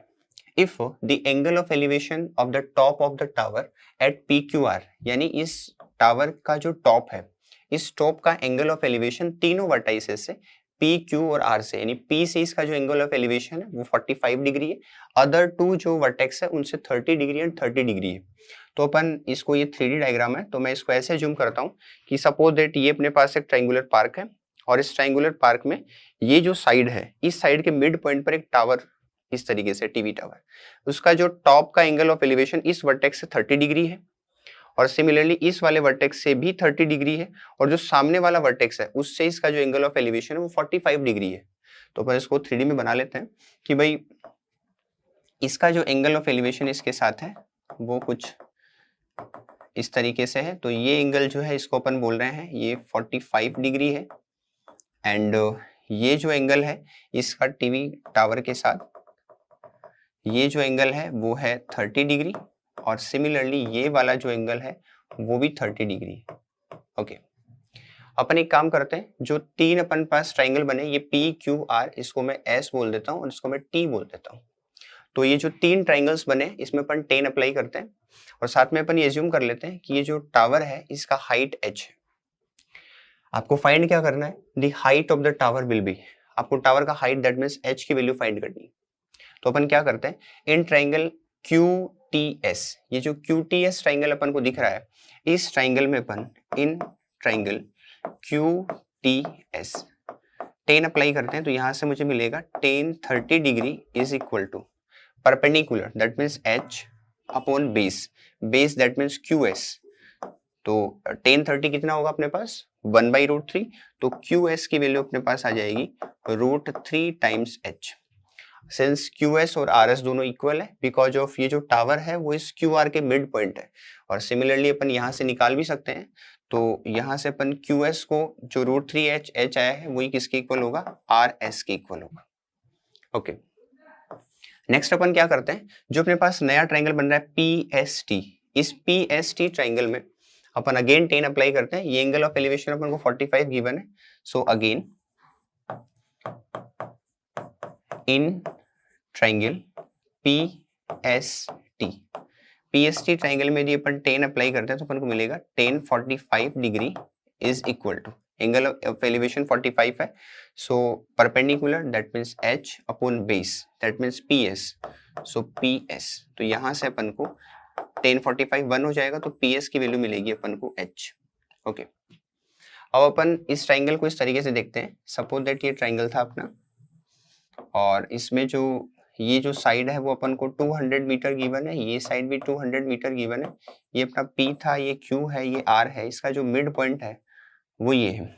if the angle of elevation of the top of the tower at PQR, यानी इस टावर का जो टॉप है, इस टॉप का एंगल ऑफ एलिवेशन तीनों वर्टाइसेस से PQ और R से, यानी P से इसका जो एंगल ऑफ एलिवेशन है वो 45 डिग्री है, अदर टू जो वर्टेक्स है उनसे 30 डिग्री एंड 30 डिग्री है। तो अपन इसको, ये 3D डायग्राम है तो मैं इसको ऐसे जूम करता हूँ कि सपोज दैट ये अपने पास एक ट्राइंगुलर पार्क है और इस ट्राइंगुलर पार्क में ये जो साइड है, इस साइड के मिड पॉइंट पर एक टावर इस तरीके से टीवी टावर, उसका जो टॉप का एंगल ऑफ एलिवेशन इस वर्टेक्स से 30 डिग्री है और सिमिलरली इस वाले वर्टेक्स से भी 30 डिग्री है और जो सामने वाला वर्टेक्स है उससे इसका जो एंगल ऑफ एलिवेशन है वो 45 डिग्री है। तो अपन इसको 3D में बना लेते हैं कि भाई इसका जो एंगल ऑफ एलिवेशन इसके साथ है वो कुछ इस तरीके से है। तो ये एंगल जो है इसको अपन बोल रहे हैं ये 45 डिग्री है एंड ये जो एंगल है इसका टीवी टावर के साथ ये जो एंगल है वो है 30 डिग्री और सिमिलरली ये वाला जो एंगल है वो भी 30 डिग्री। ओके, अपन एक काम करते हैं, जो तीन अपन पास ट्राइंगल बने ये पी क्यू आर, इसको मैं एस बोल देता हूँ और इसको मैं टी बोल देता हूँ। तो ये जो तीन ट्राइंगल्स बने इसमें अपन 10 अप्लाई करते हैं और साथ में अपन ये एज्यूम कर लेते हैं कि ये जो टावर है इसका हाइट h है। आपको फाइंड क्या करना है, the height of the tower will be, आपको टावर का हाइट दैट मींस h की वैल्यू फाइंड करनी है। तो अपन क्या करते हैं, इन ट्राइंगल QTS, ये जो QTS ट्राइंगल अपन को दिख रहा है इस ट्राइंगल में अपन इन ट्राइंगल QTS 10 अप्लाई करते हैं। तो यहां से मुझे मिलेगा tan 30 degree is equal to perpendicular that means h upon base, base that means QS। तो tan 30 कितना होगा अपने पास 1/√3, तो QS की वैल्यू अपने पास आ जाएगी √3 टाइम्स h। सिंस QS और RS दोनों इक्वल है बिकॉज ऑफ ये जो टावर है वो इस QR के मिड पॉइंट है और सिमिलरली अपन यहाँ से निकाल भी सकते हैं। तो यहाँ से अपन QS को जो √3h आया है वही किसके इक्वल होगा, RS के इक्वल होगा। ओके, नेक्स्ट अपन क्या करते हैं, जो अपने पास नया ट्राइंगल बन रहा है PST, इस PST ट्राइंगल में अपन अगेन 10 अप्लाई करते हैं। ये एंगल ऑफ एलिवेशन अपन को 45 गिवन है। So again in triangle PST triangle में यदि अपन 10 अप्लाई करते हैं तो अपन को मिलेगा tan 45 degree is equal to angle of elevation 45 है। So perpendicular that means h upon base that means PS, so PS। तो यहां से अपन को tan 45 1 हो जाएगा तो PS की वैल्यू मिलेगी अपन को h। ओके, अब अपन इस ट्राइंगल को इस तरीके से देखते हैं। सपोज दैट ये ट्राइंगल था अपना और इसमें जो ये जो साइड है वो अपन को 200 मीटर गिवन है, ये साइड भी 200 मीटर गिवन है। ये अपना P था, ये Q है, ये R है, इसका जो मिड पॉइंट है वो ये है,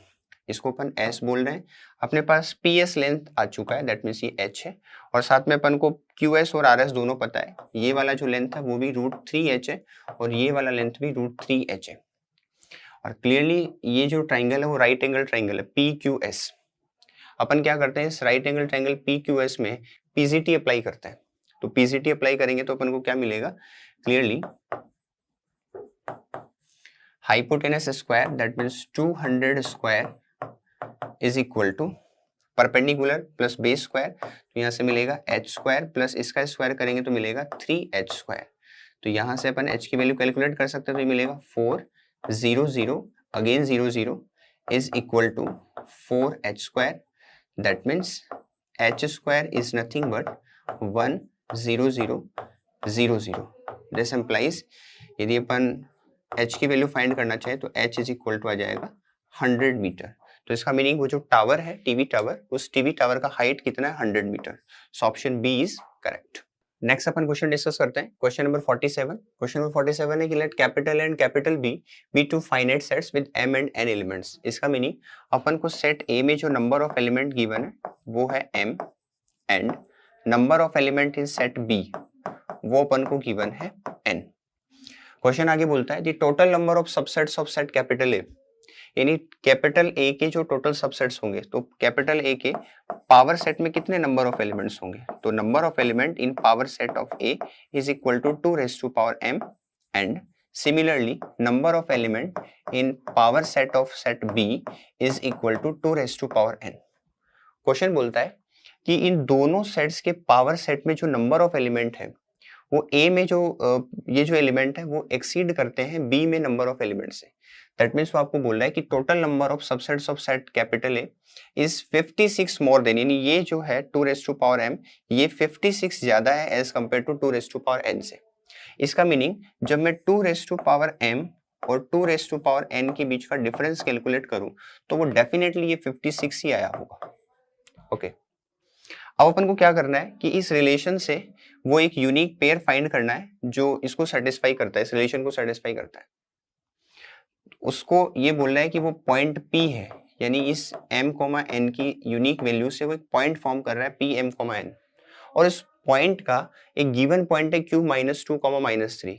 इसको अपन S बोल रहे हैं। अपने पास PS लेंथ आ चुका है दैट मीन्स ये H है और साथ में अपन को QS और RS दोनों पता है। ये वाला जो लेंथ है वो भी √3h है और ये वाला लेंथ भी √3h है और क्लियरली ये जो ट्राइंगल है वो राइट एंगल ट्राइंगल है PQS। अपन क्या करते हैं, इस राइट एंगल ट्राइंगल PQS में PGT अप्लाई करते हैं। तो PGT अप्लाई करेंगे तो अपन को क्या मिलेगा, clearly hypotenuse square that means 200 square is equal to perpendicular plus base square, तो यहाँ से मिलेगा h स्क्वायर प्लस इसका स्क्वायर करेंगे तो मिलेगा 3h स्क्वायर। तो यहाँ से अपन h की वैल्यू कैलकुलेट कर सकते हैं, तो ये मिलेगा 400 again 00 is equal to 4h square that means h square is nothing but 10000। This implies यदि अपन h की वैल्यू फाइंड करना चाहे तो h इज इक्वल टू आ जाएगा 100 मीटर। तो इसका मीनिंग वो जो टावर है टीवी टावर, उस टीवी टावर का हाइट कितना है 100 meter. So option B is correct. Next अपन क्वेश्चन डिस्कस करते हैं, क्वेश्चन नंबर 47। क्वेश्चन नंबर 47 है कि let capital and capital B be two finite sets with m and n elements. इसका मीनिंग अपन को सेट A में जो नंबर ऑफ एलिमेंट गिवन है वो है m and number of element in set B वो अपन को गिवन है n। क्वेश्चन आगे बोलता है the total number of subsets of set capital A, यानी कैपिटल A के जो टोटल सबसेट्स होंगे तो कैपिटल A के पावर सेट में कितने नंबर ऑफ एलिमेंट्स होंगे, तो number of element in power set of A is equal to 2 raised to power m and similarly number of element in power set of set B is equal to 2 raised to power n। Question बोलता है कि इन दोनों सेट्स के पावर सेट में जो नंबर ऑफ एलिमेंट है वो A में जो ये जो एलिमेंट है वो एक्सीड करते हैं B में नंबर ऑफ एलिमेंट से। दैट मीन्स वो आपको बोल रहा है कि total number of subsets of set capital A is 56 more than, यानी ये जो है 2 raised to power m ये 56 ज्यादा है as compare to 2 raised to power n से। इसका मीनिंग जब मैं 2 raised to power m और 2 रेज़ टू पावर n के बीच का डिफरेंस कैलकुलेट करूं तो वो डेफिनेटली ये 56 ही आया होगा। ओके, अब अपन को क्या करना है कि इस रिलेशन से वो एक यूनिक पेयर फाइंड करना है जो इसको सेटिस्फाई करता है, इस रिलेशन को सेटिस्फाई करता है। उसको ये बोलना है कि वो पॉइंट P है, यानी इस m, n की यूनिक वैल्यू से वो एक पॉइंट फॉर्म कर रहा है P m, n, और इस पॉइंट का एक गिवन पॉइंट है Q -2, -3।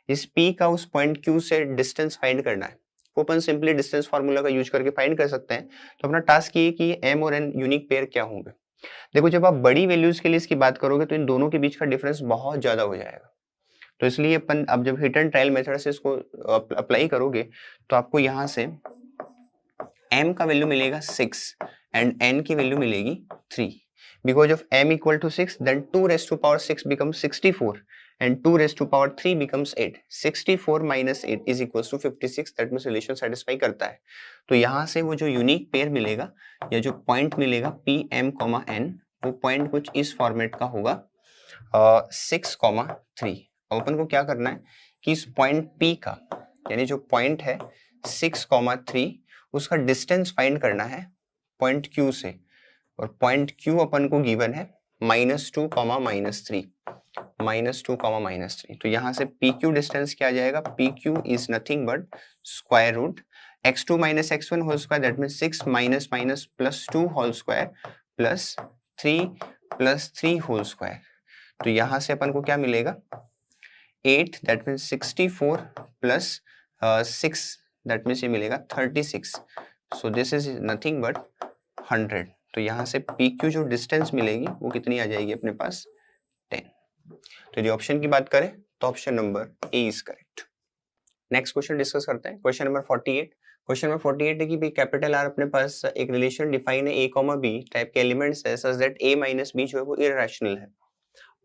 इस P का उस पॉइंट Q से डिस्टेंस फाइंड करना है। वो अपन सिंपली डिस्टेंस फार्मूला का यूज करके फाइंड कर सकते हैं। तो अपना टास्क ये कि m और n यूनिक पेयर क्या होंगे। देखो, जब आप बड़ी वैल्यूज के लिए इसकी बात करोगे तो इन दोनों के बीच का डिफरेंस बहुत ज्यादा हो जाएगा। तो इसलिए अपन अब जब हिट एंड ट्रायल मेथड से इसको अप्लाई करोगे तो आपको यहाँ से m का वैल्यू मिलेगा 6 एंड n की वैल्यू मिलेगी 3। Because of m equal to 6 then 2 raise to power 6 becomes 64 and 2 raised to power 3 becomes 8. 64 minus 8 is equals to 56. That means relation satisfy करता है। तो यहाँ से वो जो यूनिक पेयर मिलेगा या जो पॉइंट मिलेगा P M, N, वो पॉइंट कुछ इस फॉर्मेट का होगा 6,3। अब अपन को क्या करना है कि इस पॉइंट P का यानी जो पॉइंट है 6,3 उसका डिस्टेंस फाइंड करना है पॉइंट Q से, और पॉइंट Q अपन को गिवन है -2, -3, -2, -3। तो यहाँ से PQ डिस्टेंस क्या आ जाएगा, PQ is nothing but square root x2 - x1 whole square, that means 6 minus minus plus 2 whole square plus 3 plus 3 whole square. तो यहाँ से अपन को क्या मिलेगा 8, that means 64 plus 6, that means ये मिलेगा 36। So this is nothing but 100। तो यहाँ से PQ जो डिस्टेंस मिलेगी वो कितनी आ जाएगी अपने पास 10। तो यदि ऑप्शन की बात करें तो option number A is correct. Next question discuss करते हैं, क्वेश्चन नंबर 48। क्वेश्चन नंबर 48 है कि भाई कैपिटल आर अपने पास एक रिलेशन डिफाइन है a, b टाइप के एलिमेंट्स है such that a minus b जो है वो इररेशनल है,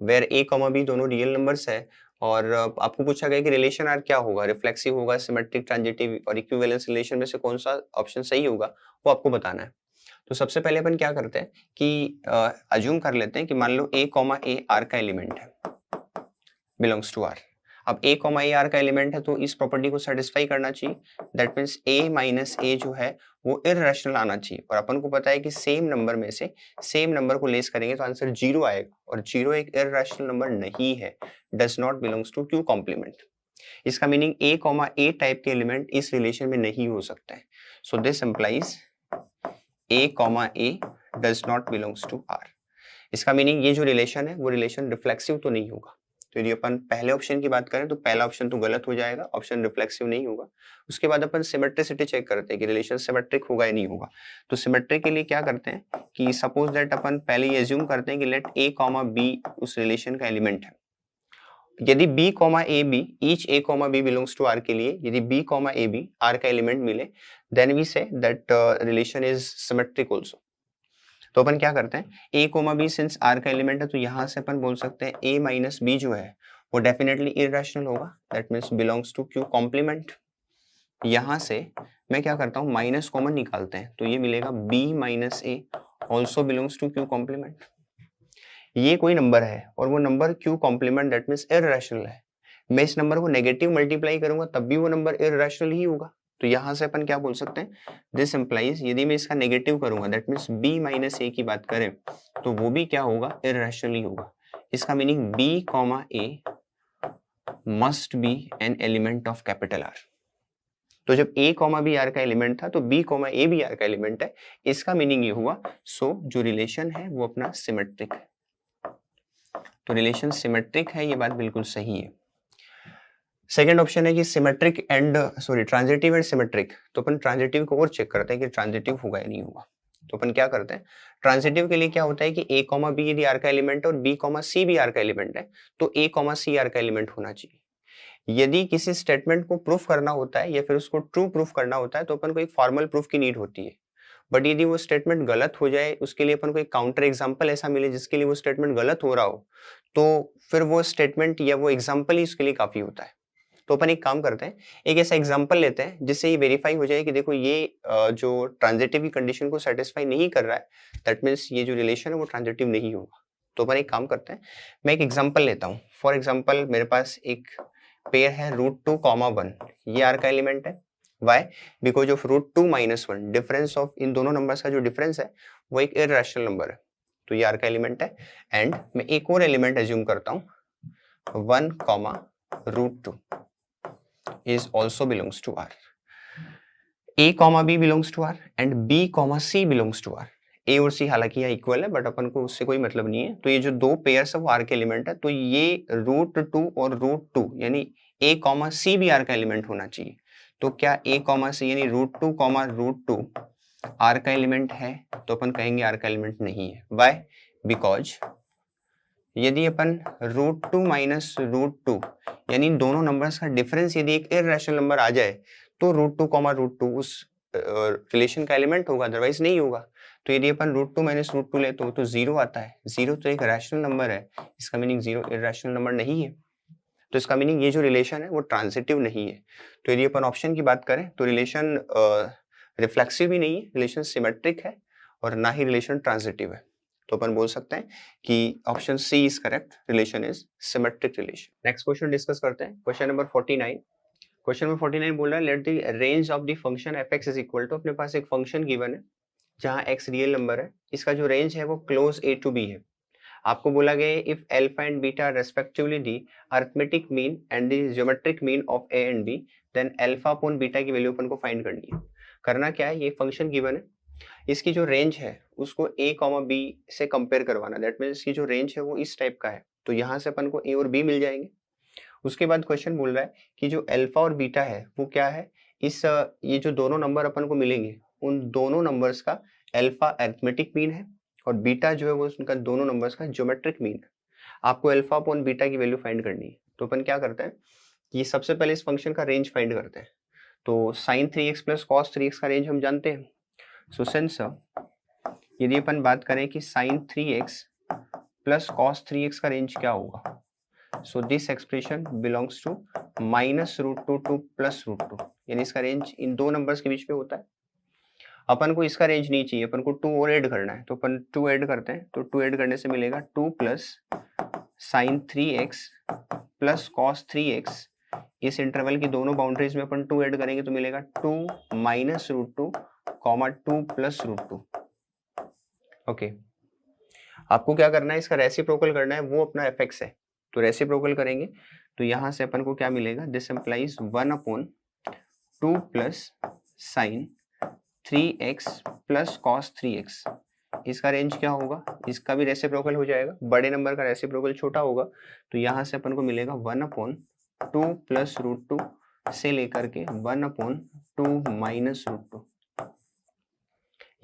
वेयर a, b दोनों रियल नंबर्स है। और आपको पूछा गया कि रिलेशन आर क्या होगा, रिफ्लेक्सिव होगा, सिमेट्रिक, ट्रांजिटिव और इक्विवेलेंस रिलेशन में से कौन सा ऑप्शन सही होगा वो आपको बताना है। तो सबसे पहले अपन क्या करते हैं कि अज्यूम कर लेते हैं कि मान लो a, आर का एलिमेंट है, बिलोंग्स टू आर। अब a, आर का एलिमेंट है तो इस प्रॉपर्टी को सेटिस्फाई करना चाहिए, that means a minus a जो है वो इररेशनल आना चाहिए। और अपन को पता है कि सेम नंबर में से सेम नंबर को लेस करेंगे तो आंसर 0 आएगा, और 0 एक इररेशनल नंबर नहीं है, does not belongs to Q complement. इसका मीनिंग a, टाइप के एलिमेंट इस रिलेशन में नहीं हो सकता है। So this implies a, does not belongs to R। इसका मीनिंग ये जो रिलेशन है वो रिलेशन रिफ्लेक्सिव तो नहीं होगा। तो यदि अपन पहले ऑप्शन की बात करें तो पहला ऑप्शन तो गलत हो जाएगा, ऑप्शन रिफ्लेक्सिव नहीं होगा। उसके बाद अपन सिमेट्रिसिटी चेक करते हैं कि रिलेशन सिमेट्रिक होगा या नहीं होगा। तो सिमेट्रिक के लिए क्या करते हैं कि सपोज दैट अपन पहले ये अज्यूम करते हैं कि लेट a, b उस रिलेशन का एलिमेंट है। यदि b, a, b each a, b belongs to R के लिए यदि b, a, b R का एलिमेंट मिले then we say that relation is symmetric also. तो अपन क्या करते हैं a, b सिंस R का एलिमेंट है तो यहाँ से अपन बोल सकते हैं a माइनस b जो है वो डेफिनेटली इररेशनल होगा, that means belongs to Q complement. यहाँ से मैं क्या करता हूँ माइनस कॉमन निकालते हैं तो ये मिलेगा b minus a also belongs to Q complement. ये कोई नंबर है और वो number Q complement that means irrational है। मैं इस नंबर को नेगेटिव मल्टीप्लाई करूंगा तब भी वो नंबर इररेशनल ही होगा। तो यहाँ से अपन क्या बोल सकते हैं दिस इंप्लाइज यदि मैं इसका नेगेटिव करूंगा that means b minus a की बात करें तो वो भी क्या होगा इररेशनल ही होगा। इसका meaning b, a must be an element of capital R। तो जब a, b R का एलिमेंट था तो b, a भी R का एलिमेंट है। इसका मीनिंग ये हुआ सो जो रिलेशन है वो अपना सिमेट्रिक है। तो रिलेशन सिमेट्रिक है, ये बात बिल्कुल सही है। सेकेंड ऑप्शन है कि symmetric and transitive and symmetric. तो अपन ट्रांजिटिव को और चेक करते हैं कि ट्रांजिटिव होगा या नहीं होगा। तो अपन क्या करते हैं ट्रांजिटिव के लिए क्या होता है कि a, b यदि R का एलिमेंट है और b, c भी R का एलिमेंट है तो a, c R का एलिमेंट होना चाहिए। यदि किसी स्टेटमेंट को प्रूफ करना होता है या फिर उसको ट्रू प्रूफ करना होता है तो अपन को एक फॉर्मल प्रूफ की नीड होती है। बट यदि वो स्टेटमेंट गलत हो जाए उसके लिए अपन को एक काउंटर एग्जांपल ऐसा मिले जिसके लिए वो स्टेटमेंट गलत हो रहा हो तो फिर वो स्टेटमेंट या वो एग्जांपल ही उसके लिए काफी होता है। तो अपन एक काम करते हैं एक ऐसा एग्जांपल लेते हैं जिससे ये वेरीफाई हो जाए कि देखो ये जो ट्रांजिटिव की कंडीशन को सेटिस्फाई नहीं कर रहा है दैट मींस ये जो रिलेशन है वो ट्रांजिटिव नहीं होगा। तो अपन एक काम करते हैं मैं एक एग्जांपल लेता हूँ। फॉर एग्जांपल मेरे पास एक पेयर है √2, 1, ये आर का एलिमेंट है। Why? Because of √2 - 1, difference of इन दोनों नंबर्स का जो डिफरेंस है वो एक इररेशनल नंबर है, तो ये आर का एलिमेंट है। एंड मैं एक और एलिमेंट एज्यूम करता हूँ, 1, √2 is also belongs to R. A, B belongs to R and B, C belongs to R. A और C हालांकि यहाँ इक्वल है बट अपन को उससे कोई मतलब नहीं है, तो ये जो दो पेयर्स है वो R के एलिमेंट है, तो ये √2 और √2 यानी A, C भी R का एलिमेंट होना चाहिए। तो क्या A, C यानी √2, √2 R का एलिमेंट है? तो अपन कहेंगे R का एलिमेंट नहीं है। Why? बिकॉज यदि अपन √2 - √2 यानी इन दोनों नंबर्स का डिफरेंस यदि एक इररेशनल नंबर आ जाए तो √2, √2 उस रिलेशन का एलिमेंट होगा, अदरवाइज नहीं होगा। तो यदि अपन √2 - √2 ले तो 0 आता है। 0 तो एक रैशनल नंबर है, इसका मीनिंग 0 इररेशनल नंबर नहीं है। तो इसका मीनिंग ये जो रिलेशन है वो ट्रांजिटिव नहीं है। तो यदि अपन ऑप्शन की बात करें तो रिलेशन रिफ्लेक्सिव भी नहीं है, रिलेशन सिमेट्रिक है और ना ही रिलेशन ट्रांजिटिव है। तो अपन बोल सकते हैं कि option C is correct, relation is symmetric relation. Next question discuss करते हैं, क्वेश्चन नंबर 49। क्वेश्चन नंबर 49 बोल रहा है let the range of the function f(x) is equal to, अपने पास एक फंक्शन गिवन है जहां x रियल नंबर है, इसका जो रेंज है वो क्लोज a टू b है। आपको बोला गया है if alpha and beta respectively the arithmetic mean and the geometric mean of a and b, then alpha upon beta की वैल्यू अपन को फाइंड करनी है। करना क्या है, ये फंक्शन गिवन है, इसकी जो रेंज है उसको a, b से कंपेयर करवाना। दैट मीन्स इसकी जो रेंज है वो इस टाइप का है, तो यहाँ से अपन को a और b मिल जाएंगे। उसके बाद क्वेश्चन बोल रहा है कि जो अल्फा और बीटा है वो क्या है, इस ये जो दोनों नंबर अपन को मिलेंगे उन दोनों नंबर्स का अल्फा अरिथमेटिक मीन है और बीटा जो है वो उनका दोनों नंबर्स का ज्योमेट्रिक मीन है। आपको अल्फा अपॉन बीटा की वैल्यू फाइंड करनी है। तो अपन क्या करते हैं कि सबसे पहले इस फंक्शन का रेंज फाइंड करते हैं। तो sin 3x plus cos 3x का रेंज हम जानते हैं। सो सिंस यदि अपन बात करें कि sin 3x plus cos 3x का रेंज क्या होगा, so this expression belongs to -√2 to +√2, यानी इसका रेंज इन दो नंबर्स के बीच में होता है। अपन को इसका रेंज नहीं चाहिए, अपन को 2 और ऐड करना है, तो अपन 2 ऐड करते हैं। तो 2 ऐड करने से मिलेगा 2 plus sin 3x plus cos 3x। इस इंटरवल की दोनों बाउंड्रीज में अपन 2 ऐड करेंगे तो मिलेगा 2 -√2, 2 +√2। ओके, आपको क्या करना है, इसका रेसिप्रोकल करना है, वो अपना fx है, तो रेसिप्रोकल करेंगे तो यहां से अपन को क्या मिलेगा, this implies 1/2 plus sin 3x plus cos 3x। इसका रेंज क्या होगा, इसका भी रेसिप्रोकल हो जाएगा, बड़े नंबर का रेसिप्रोकल छोटा होगा, तो यहां से अपन को मिलेगा 1/2 प्लस √2 से लेकर के 1/2 माइनस √2।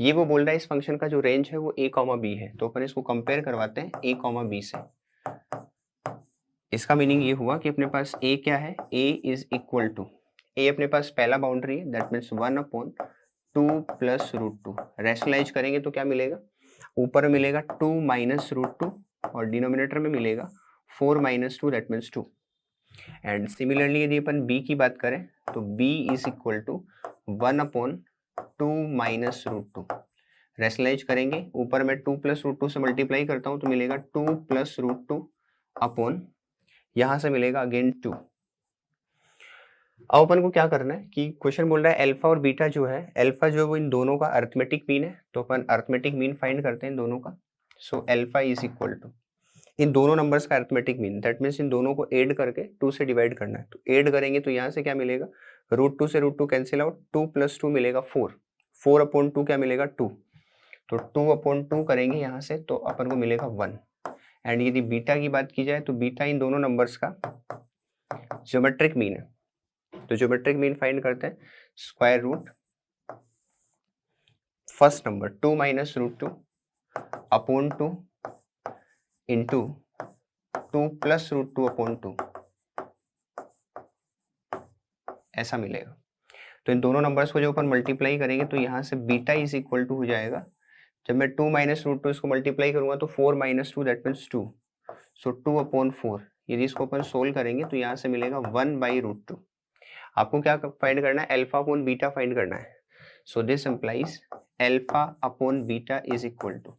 ये वो बोल रहा है इस फंक्शन का जो रेंज है वो a, b है, तो अपन इसको कंपेयर करवाते हैं a, b से। इसका मीनिंग ये हुआ कि अपने पास a क्या है, a is equal to, a अपने पास पहला बाउंड्री है, दैट मीन्स 1/2 प्लस √2। रैशनलाइज करेंगे तो क्या मिलेगा, ऊपर मिलेगा 2 माइनस √2 और डिनोमिनेटर में मिलेगा 4 - 2, दैट मीन्स 2। एंड सिमिलरली यदि अपन b की बात करें तो b is equal to 1/2 minus √2। Rationalise करेंगे, ऊपर में 2 प्लस √2 से मल्टीप्लाई करता हूं तो मिलेगा 2 प्लस √2 अपॉन यहां से मिलेगा अगेन 2। अब अपन को क्या करना है कि क्वेश्चन बोल रहा है अल्फा और बीटा जो है, अल्फा जो है वो इन दोनों का अरिथमेटिक मीन है, तो अपन अरिथमेटिक मीन फाइंड करते हैं इन दोनों का। So alpha is equal to इन दोनों नंबर्स का अरिथमेटिक मीन, दैट मीन्स इन दोनों को ऐड करके 2 से डिवाइड करना है। तो ऐड करेंगे तो यहाँ से क्या मिलेगा, √2 से √2 कैंसिल आउट, 2 + 2 मिलेगा 4, 4/2 क्या मिलेगा 2, तो 2/2 करेंगे यहाँ से तो अपन को मिलेगा 1। एंड यदि बीटा की बात की जाए तो बीटा इन दोनों नंबर्स का ज्योमेट्रिक मीन है, तो ज्योमेट्रिक मीन फाइंड करते हैं, square root first number 2 minus √2 upon 2 into 2 plus √2/2, ऐसा मिलेगा। तो इन दोनों नंबर्स को जब अपन मल्टीप्लाई करेंगे तो यहाँ से बीटा इज इक्वल टू हो जाएगा, जब मैं 2 माइनस √2 इसको मल्टीप्लाई करूंगा तो 4 - 2 दैट मीन्स 2, सो 2/4। यदि इसको अपन सोल्व करेंगे तो यहाँ से मिलेगा 1/√2। आपको क्या फाइंड करना है, अल्फा अपॉन बीटा फाइंड करना है। So this implies alpha upon beta is equal to,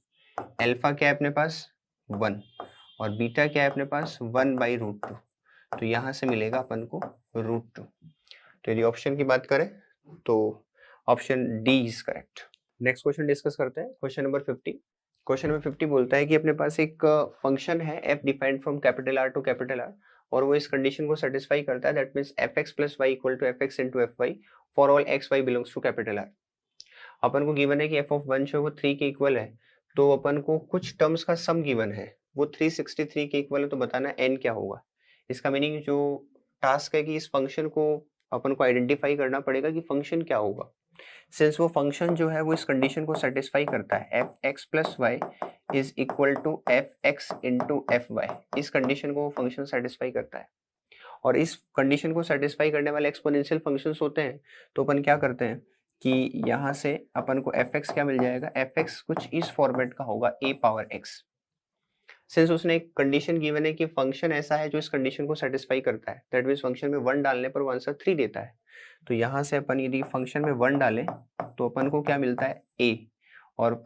alpha क्या है अपने पास 1 और बीटा क्या है अपने पास 1/√2, तो यहाँ से मिलेगा अपन को √2। तो यदि ऑप्शन की बात करें तो option D is correct. Next question discuss करते हैं, क्वेश्चन नंबर 50। क्वेश्चन नंबर 50 बोलता है कि अपने पास एक फंक्शन है f defined from capital R to capital R, और वो इस कंडीशन को सेटिस्फाई करता है, that means fx plus y equal to fx into fy for all x y belongs to capital R। अपन को गिवन है कि f ऑफ 1 जो वो 3 के इक्वल है, तो अपन को कुछ टर्म्स का सम गिवन है वो 363 के इक्वल है, तो बताना n क्या होगा। इसका मीनिंग जो टास्क है कि इस फंक्शन को अपन को आइडेंटिफाई करना पड़ेगा कि फंक्शन क्या होगा। सिंस वो फंक्शन जो है वो इस कंडीशन को सेटिस्फाई करता है, fx plus y is equal to fx into fy, इस कंडीशन को वो फंक्शन सेटिस्फाई करता है। और इस कंडीशन को सेटिस्फाई करने वाले एक्सपोनेंशियल फंक्शंस होते हैं, तो अपन क्या करते हैं कि यहाँ से अपन को fx क्या मिल जाएगा, fx कुछ इस फॉर्मेट का होगा a पावर x। सिंस उसने एक कंडीशन गिवन है कि फंक्शन ऐसा है जो इस कंडीशन को सेटिस्फाई करता है, दैट मींस फंक्शन में 1 डालने पर वो आंसर 3 देता है। तो यहाँ से अपन यदि फंक्शन में 1 डालें तो अपन को क्या मिलता है a, और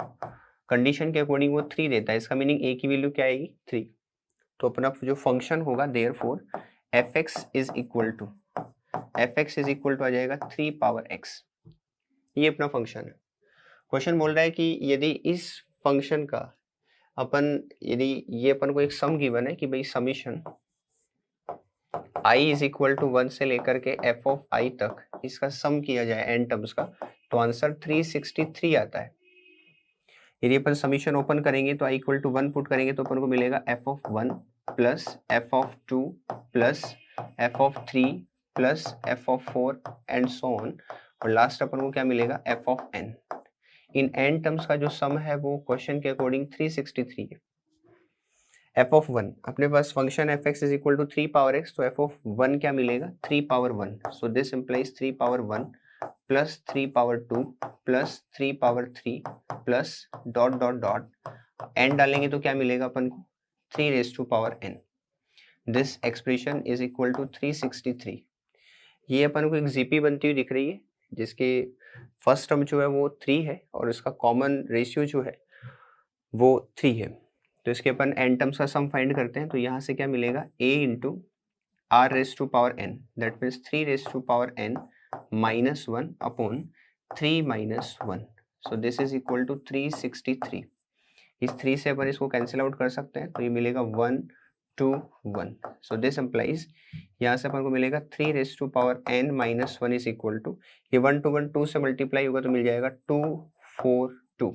कंडीशन के अकॉर्डिंग वो 3 देता है, इसका मीनिंग a की वैल्यू क्या आएगी 3। तो अपना जो फंक्शन होगा therefore fx is equal to आ जाएगा 3 पावर x। ये अपना फंक्शन है। क्वेश्चन बोल रहा है कि यदि इस फंक्शन का यदि ये अपन को एक सम गिवन है कि भाई summation i is equal to 1 से लेकर के f ऑफ i तक इसका सम किया जाए n टर्म्स का, तो आंसर 363 आता है। यदि अपन समीशन ओपन करेंगे तो i इक्वल टू 1 पुट करेंगे तो अपन को मिलेगा f of 1 plus f of 2 plus f of 3 plus f of 4 and so on, और लास्ट अपन को क्या मिलेगा f of n। In n terms का जो सम है वो क्वेश्चन के अकॉर्डिंग 363 है। f ऑफ 1 अपने पास function fx is equal to 3 power x, तो f ऑफ 1 क्या मिलेगा 3 power 1, so this implies 3 power 1 plus 3 power 2 plus 3 power 3 plus dot dot dot n डालेंगे तो क्या मिलेगा अपन को 3 raise to power n। This expression is equal to 363। ये अपन को एक जीपी बनती हुई दिख रही है जिसके फर्स्ट टर्म जो है वो 3 है और इसका कॉमन रेशियो जो है वो 3 है। तो इसके अपन n टर्म्स का सम फाइंड करते हैं, तो यहाँ से क्या मिलेगा a into r raise to power n, that means 3 raise to power n minus 1 upon 3 minus 1, so this is equal to 363। इस 3 से अपन इसको कैंसिल आउट कर सकते हैं, तो ये मिलेगा 1 2 1, सो दिस इम्प्लाइज यहाँ से अपन को मिलेगा 3 raise to power n minus 1 is equal to, ये 1 to 1 2 से मल्टीप्लाई होगा तो मिल जाएगा 242,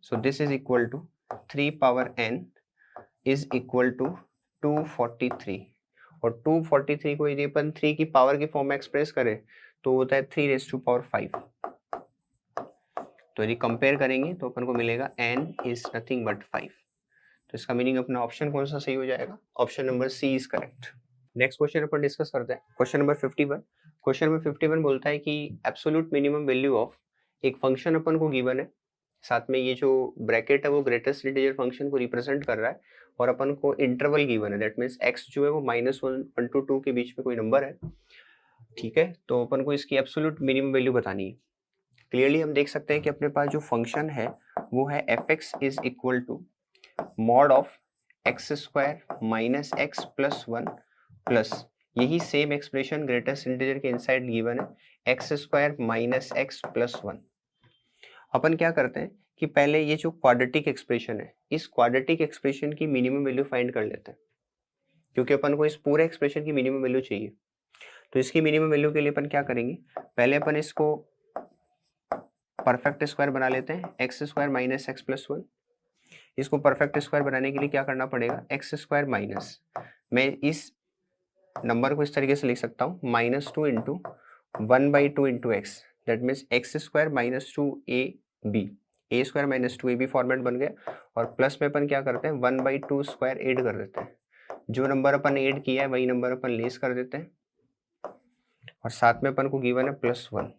so this is equal to 3 power n is equal to 243, और 243 को यदि अपन 3 की पावर की फॉर्म में एक्सप्रेस करें तो होता है 3 रेज टू पावर 5। तो यदि कंपेयर करेंगे तो अपन को मिलेगा n इज नथिंग बट 5। तो इसका मीनिंग अपना ऑप्शन कौन सा सही हो जाएगा, option number C is correct. Next question अपन डिस्कस करते हैं, क्वेश्चन नंबर 51। क्वेश्चन नंबर 51 बोलता है कि एब्सोल्यूट मिनिमम वैल्यू ऑफ एक फंक्शन अपन को गिवन है, साथ में ये जो ब्रैकेट है वो ग्रेटेस्ट इंटीजर फंक्शन को रिप्रेजेंट कर रहा है, और अपन को इंटरवल गिवन है, दैट मींस x जो है वो -1 to 2 के बीच में कोई नंबर है, ठीक है। तो अपन को इसकी एब्सोल्यूट मिनिमम वैल्यू बतानी है। क्लियरली हम देख सकते हैं कि अपने पास जो फंक्शन है वो है fx is equal to mod of x square minus x plus 1 plus यही सेम एक्सप्रेशन ग्रेटेस्ट इंटीजर के इनसाइड गिवन है x square minus x plus 1। अपन क्या करते हैं कि पहले ये जो क्वाड्रेटिक एक्सप्रेशन है इस क्वाड्रेटिक एक्सप्रेशन की मिनिमम वैल्यू फाइंड कर लेते हैं, क्योंकि अपन को इस पूरे एक्सप्रेशन की मिनिमम वैल्यू चाहिए। तो इसकी मिनिमम वैल्यू के लिए अपन क्या करेंगे, पहले अपन इसको परफेक्ट स्क्वायर बना लेते हैं, x square minus x plus 1। इसको परफेक्ट स्क्वायर बनाने के लिए क्या करना पड़ेगा, एक्स स्क्वायर माइनस, मैं इस नंबर को इस तरीके से लिख सकता हूँ -2 into 1/2 into x, that means x square minus 2ab, A square minus 2ab format बन गया। और प्लस में अपन क्या करते हैं 1/2 स्क्वायर ऐड कर देते हैं, जो नंबर अपन ऐड किया है वही नंबर अपन लेस कर देते हैं, और साथ में अपन को गिवन है +1।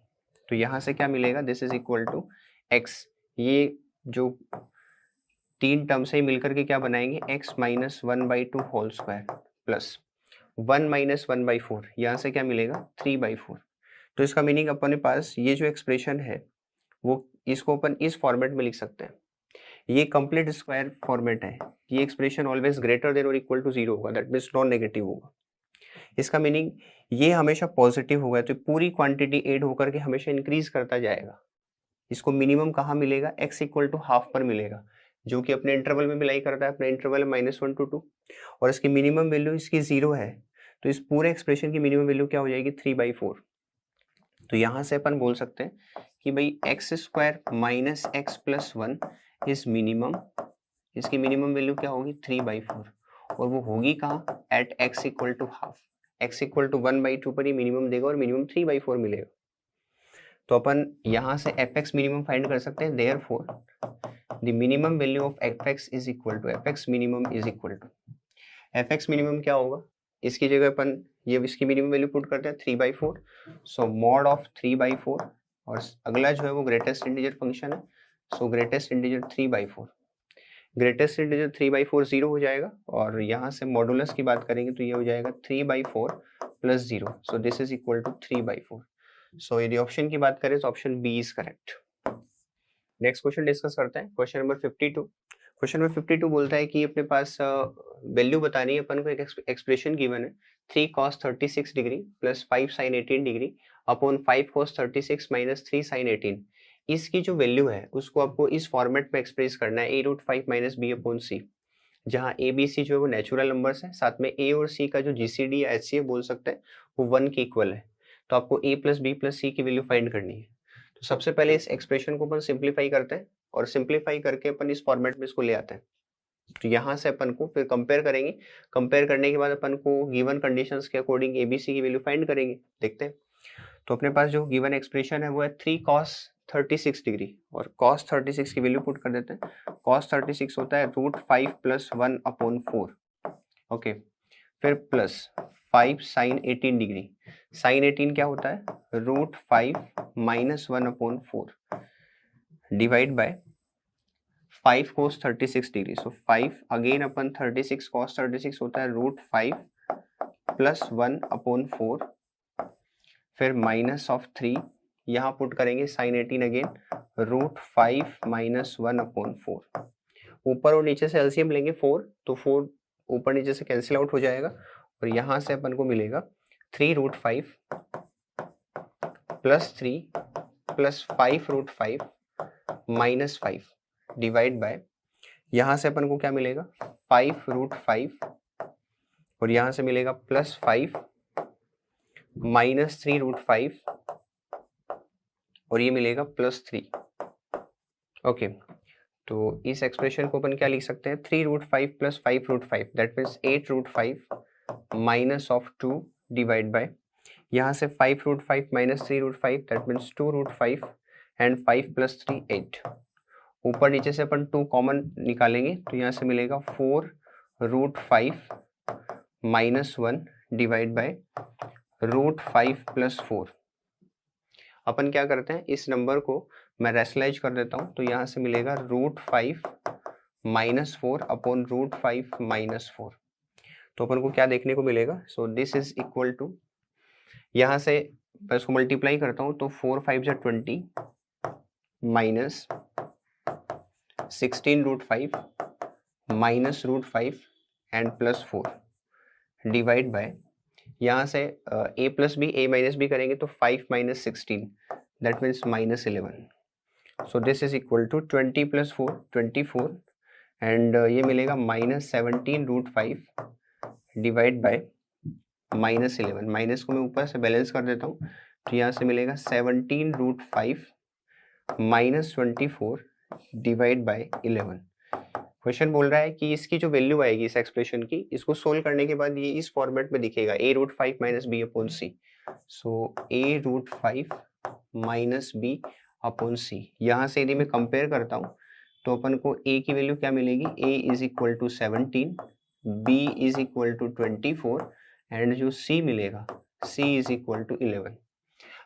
तो यहाँ से क्या मिलेगा, this is equal to x, ये जो 3 टर्म से मिलकर के क्या बनाएंगे x minus 1/2 whole square plus 1 minus 1/4, यहाँ से क्या मिलेगा 3/4। तो इसका मीनिंग अपने पास ये जो एक्सप्रेशन है वो इसको अपन इस फॉर्मेट में लिख सकते हैं, ये कंप्लीट स्क्वायर फॉर्मेट है, ये एक्सप्रेशन ऑलवेज ग्रेटर देन और इक्वल टू 0 होगा, दैट मीन्स नॉन नेगेटिव होगा। इसका मीनिंग ये हमेशा पॉजिटिव होगा, तो पूरी क्वांटिटी ऐड होकर के हमेशा इंक्रीज करता जाएगा। इसको मिनिमम कहाँ मिलेगा, x इक्वल टू हाफ पर मिलेगा, जो कि अपने इंटरवल में बिलाई करता है, अपने इंटरवल -1 to 2, और इसकी मिनिमम वैल्यू इसकी 0 है, तो इस पूरे एक्सप्रेशन की मिनिमम वैल्यू क्या हो जाएगी, 3/4। तो यहाँ से अपन बोल सकते हैं कि भाई x² minus x plus 1 is minimum, इसकी मिनिमम वैल्यू क्या होगी, 3/4, और वो होगी कहाँ, at x equal to half. x equal to 1/2 पर ही मिनिमम देगा और मिनिमम 3/4 मिलेगा। तो अपन यहाँ से fx मिनिमम फाइंड कर सकते हैं, therefore the minimum value of fx is equal to fx minimum is equal to fx minimum क्या होगा, इसकी जगह अपन ये इसकी मिनिमम वैल्यू पुट करते हैं 3/4, सो मॉड ऑफ 3/4, और अगला जो है वो ग्रेटेस्ट इंटीजर फंक्शन है, सो ग्रेटेस्ट इंटीजर 3/4, ग्रेटेस्ट इंटीजर 3/4 0 हो जाएगा, और यहाँ से मॉडुलस की बात करेंगे तो ये हो जाएगा 3/4 plus 0, so this is equal to 3/4। So यदि ऑप्शन की बात करें तो option B is correct. Next question discuss करते हैं, क्वेश्चन नंबर 52। क्वेश्चन नंबर 52 बोलता है कि अपने पास वैल्यू बतानी है अपन को, एक एक्सप्रेशन गिवन है 3 cos 36 degree plus 5 sin 18 degree upon 5 cos 36 minus 3 sin 18। इसकी जो वैल्यू है उसको आपको इस फॉर्मेट में एक्सप्रेस करना है, a√5 माइनस बी अपॉन सी, जहाँ ए बी सी जो है वो नेचुरल नंबर्स है, साथ में ए और सी का जो जीसीडी या एचसीएफ बोल सकते हैं वो 1 के इक्वल है। तो आपको a plus B plus c की वैल्यू फाइंड करनी है। तो सबसे पहले इस एक्सप्रेशन को अपन सिंप्लीफाई करते हैं, और सिंप्लीफाई करके अपन इस फॉर्मेट में इसको ले आते हैं। तो यहाँ से अपन को फिर कंपेयर करेंगे, कंपेयर करने के बाद अपन को गिवन कंडीशंस के अकॉर्डिंग एबीसी की वैल्यू फाइंड करेंगे। देखते हैं, तो अपने पास जो गिवन एक्सप्रेशन है वो है 3 cos 36 डिग्री, और cos 36 की वैल्यू पुट कर देते हैं। cos 36 होता है √5 प्लस 1 अपॉन 4, ओके, फिर प्लस 5 sin 18 डिग्री, sin 18 क्या होता है, √5 minus 1 upon 4 divide bye 5 cos 36 degree, सो 5 अगेन अपन 36 cos 36 होता है √5 प्लस 1 अपॉन 4, फिर माइनस ऑफ 3, यहाँ पुट करेंगे sin 18 अगेन √5 माइनस 1 अपॉन 4, ऊपर और नीचे से एलसीएम लेंगे 4, तो 4 ऊपर नीचे से कैंसिल आउट हो जाएगा, और यहाँ से अपन को मिलेगा 3√5 plus 3 plus 5√5 minus 5 divide by, यहाँ से अपन को क्या मिलेगा 5√5, और यहाँ से मिलेगा प्लस 5 माइनस 3√5, और ये मिलेगा प्लस 3, ओके। तो इस एक्सप्रेशन को अपन क्या लिख सकते हैं, 3√5 plus 5√5 that means 8√5 minus of 2 divide by, यहाँ से 5√5 minus 3√5 that means 2√5 and 5 plus 3 8, ऊपर नीचे से अपन 2 कॉमन निकालेंगे तो यहाँ से मिलेगा 4√5 माइनस 1 डिवाइड बाय √5 प्लस 4। अपन क्या करते हैं, इस नंबर को मैं रैशनलाइज कर देता हूँ, तो यहाँ से मिलेगा √5 माइनस 4 अपॉन √5 माइनस 4। तो अपन को क्या देखने को मिलेगा, so this is equal to, यहाँ से मैं इसको मल्टीप्लाई करता हूँ तो 4 5 जा 20 minus 16√5 minus √5 and plus 4 divide by, यहाँ से a plus b a minus b करेंगे तो 5 माइनस 16 that means minus 11। So this is equal to 20 plus 4 24 and ये मिलेगा minus 17√5 divide by minus 11, minus को मैं ऊपर से बैलेंस कर देता हूँ, तो यहाँ से मिलेगा 17√5 माइनस 24 डिवाइड बाय 11। क्वेश्चन बोल रहा है कि इसकी जो वैल्यू आएगी इस एक्सप्रेशन की, इसको सोल्व करने के बाद ये इस फॉर्मेट में दिखेगा a√5 माइनस बी अपॉन सी, सो a√5 माइनस बी अपॉन सी। यहाँ से यदि मैं कंपेयर करता हूँ तो अपन को a की वैल्यू क्या मिलेगी, a is equal to 17, b is equal to 24 and जो c मिलेगा c इज इक्वल टू 11।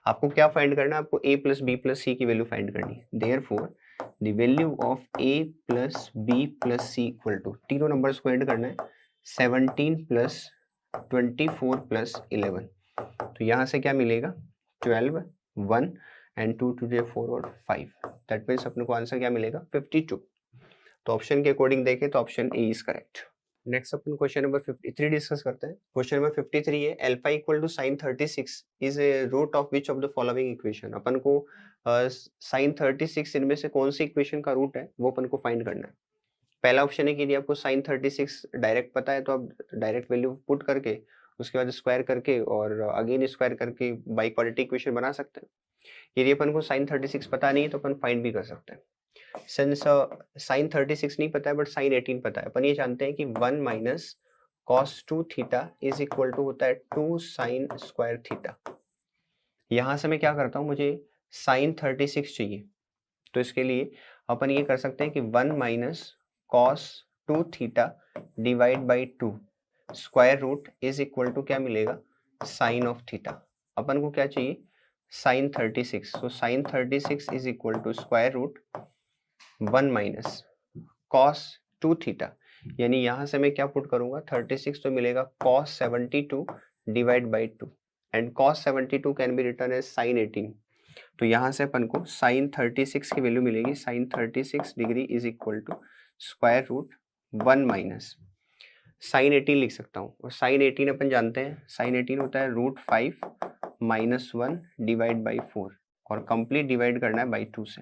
आपको क्या फाइंड करना है, आपको a plus B plus c की वैल्यू फाइंड करनी है। Therefore the value of a plus B plus c equal to, तीनों नंबर्स को ऐड करना है, 17 प्लस 24 प्लस 11। तो यहाँ से क्या मिलेगा 12, 1 एंड 2 2 4 और 5, दैट मीन्स अपने को आंसर क्या मिलेगा 52। तो ऑप्शन के अकॉर्डिंग देखें तो option a is correct. Next अपन क्वेश्चन नंबर 53 डिस्कस करते हैं। क्वेश्चन नंबर 53 है alpha equal to sine 36 is a root of which of the following equation. अपन को साइन 36 इनमें से कौन सी इक्वेशन का रूट है वो अपन को फाइंड करना है। पहला ऑप्शन है कि यदि आपको साइन 36 डायरेक्ट पता है तो आप डायरेक्ट वैल्यू पुट करके उसके बाद स्क्वायर करके और अगेन स्क्वायर करके बाई क्वाड्रेटिक इक्वेशन बना सकते हैं। यदि अपन को साइन 36 पता नहीं है तो अपन फाइंड भी कर सकते हैं। सिंस साइन 36 नहीं पता है बट साइन 18 पता है, अपन ये जानते हैं कि 1 minus cos 2 theta is equal to होता है 2 साइन स्क्वायर थीटा। यहां से मैं क्या करता हूं, मुझे साइन 36 चाहिए तो इसके लिए अपन ये कर सकते हैं कि 1 minus cos 2 theta divide by 2 square root is equal to क्या मिलेगा, साइन ऑफ थीटा। अपन को क्या चाहिए, sine 36। So sine 36 is equal to square root 1 minus cos 2 theta, यानी यहां से मैं क्या पुट करूंगा 36 तो मिलेगा cos 72 divide by 2 and cos 72 can be written as sine 18। तो यहां से अपन को साइन 36 की वैल्यू मिलेगी, sine 36 degree is equal to square root 1 minus sine 18 लिख सकता हूँ। और साइन 18 अपन जानते हैं साइन 18 होता है रूट 5 माइनस 1 डिवाइड बाई 4 और कंप्लीट डिवाइड करना है बाई 2 से।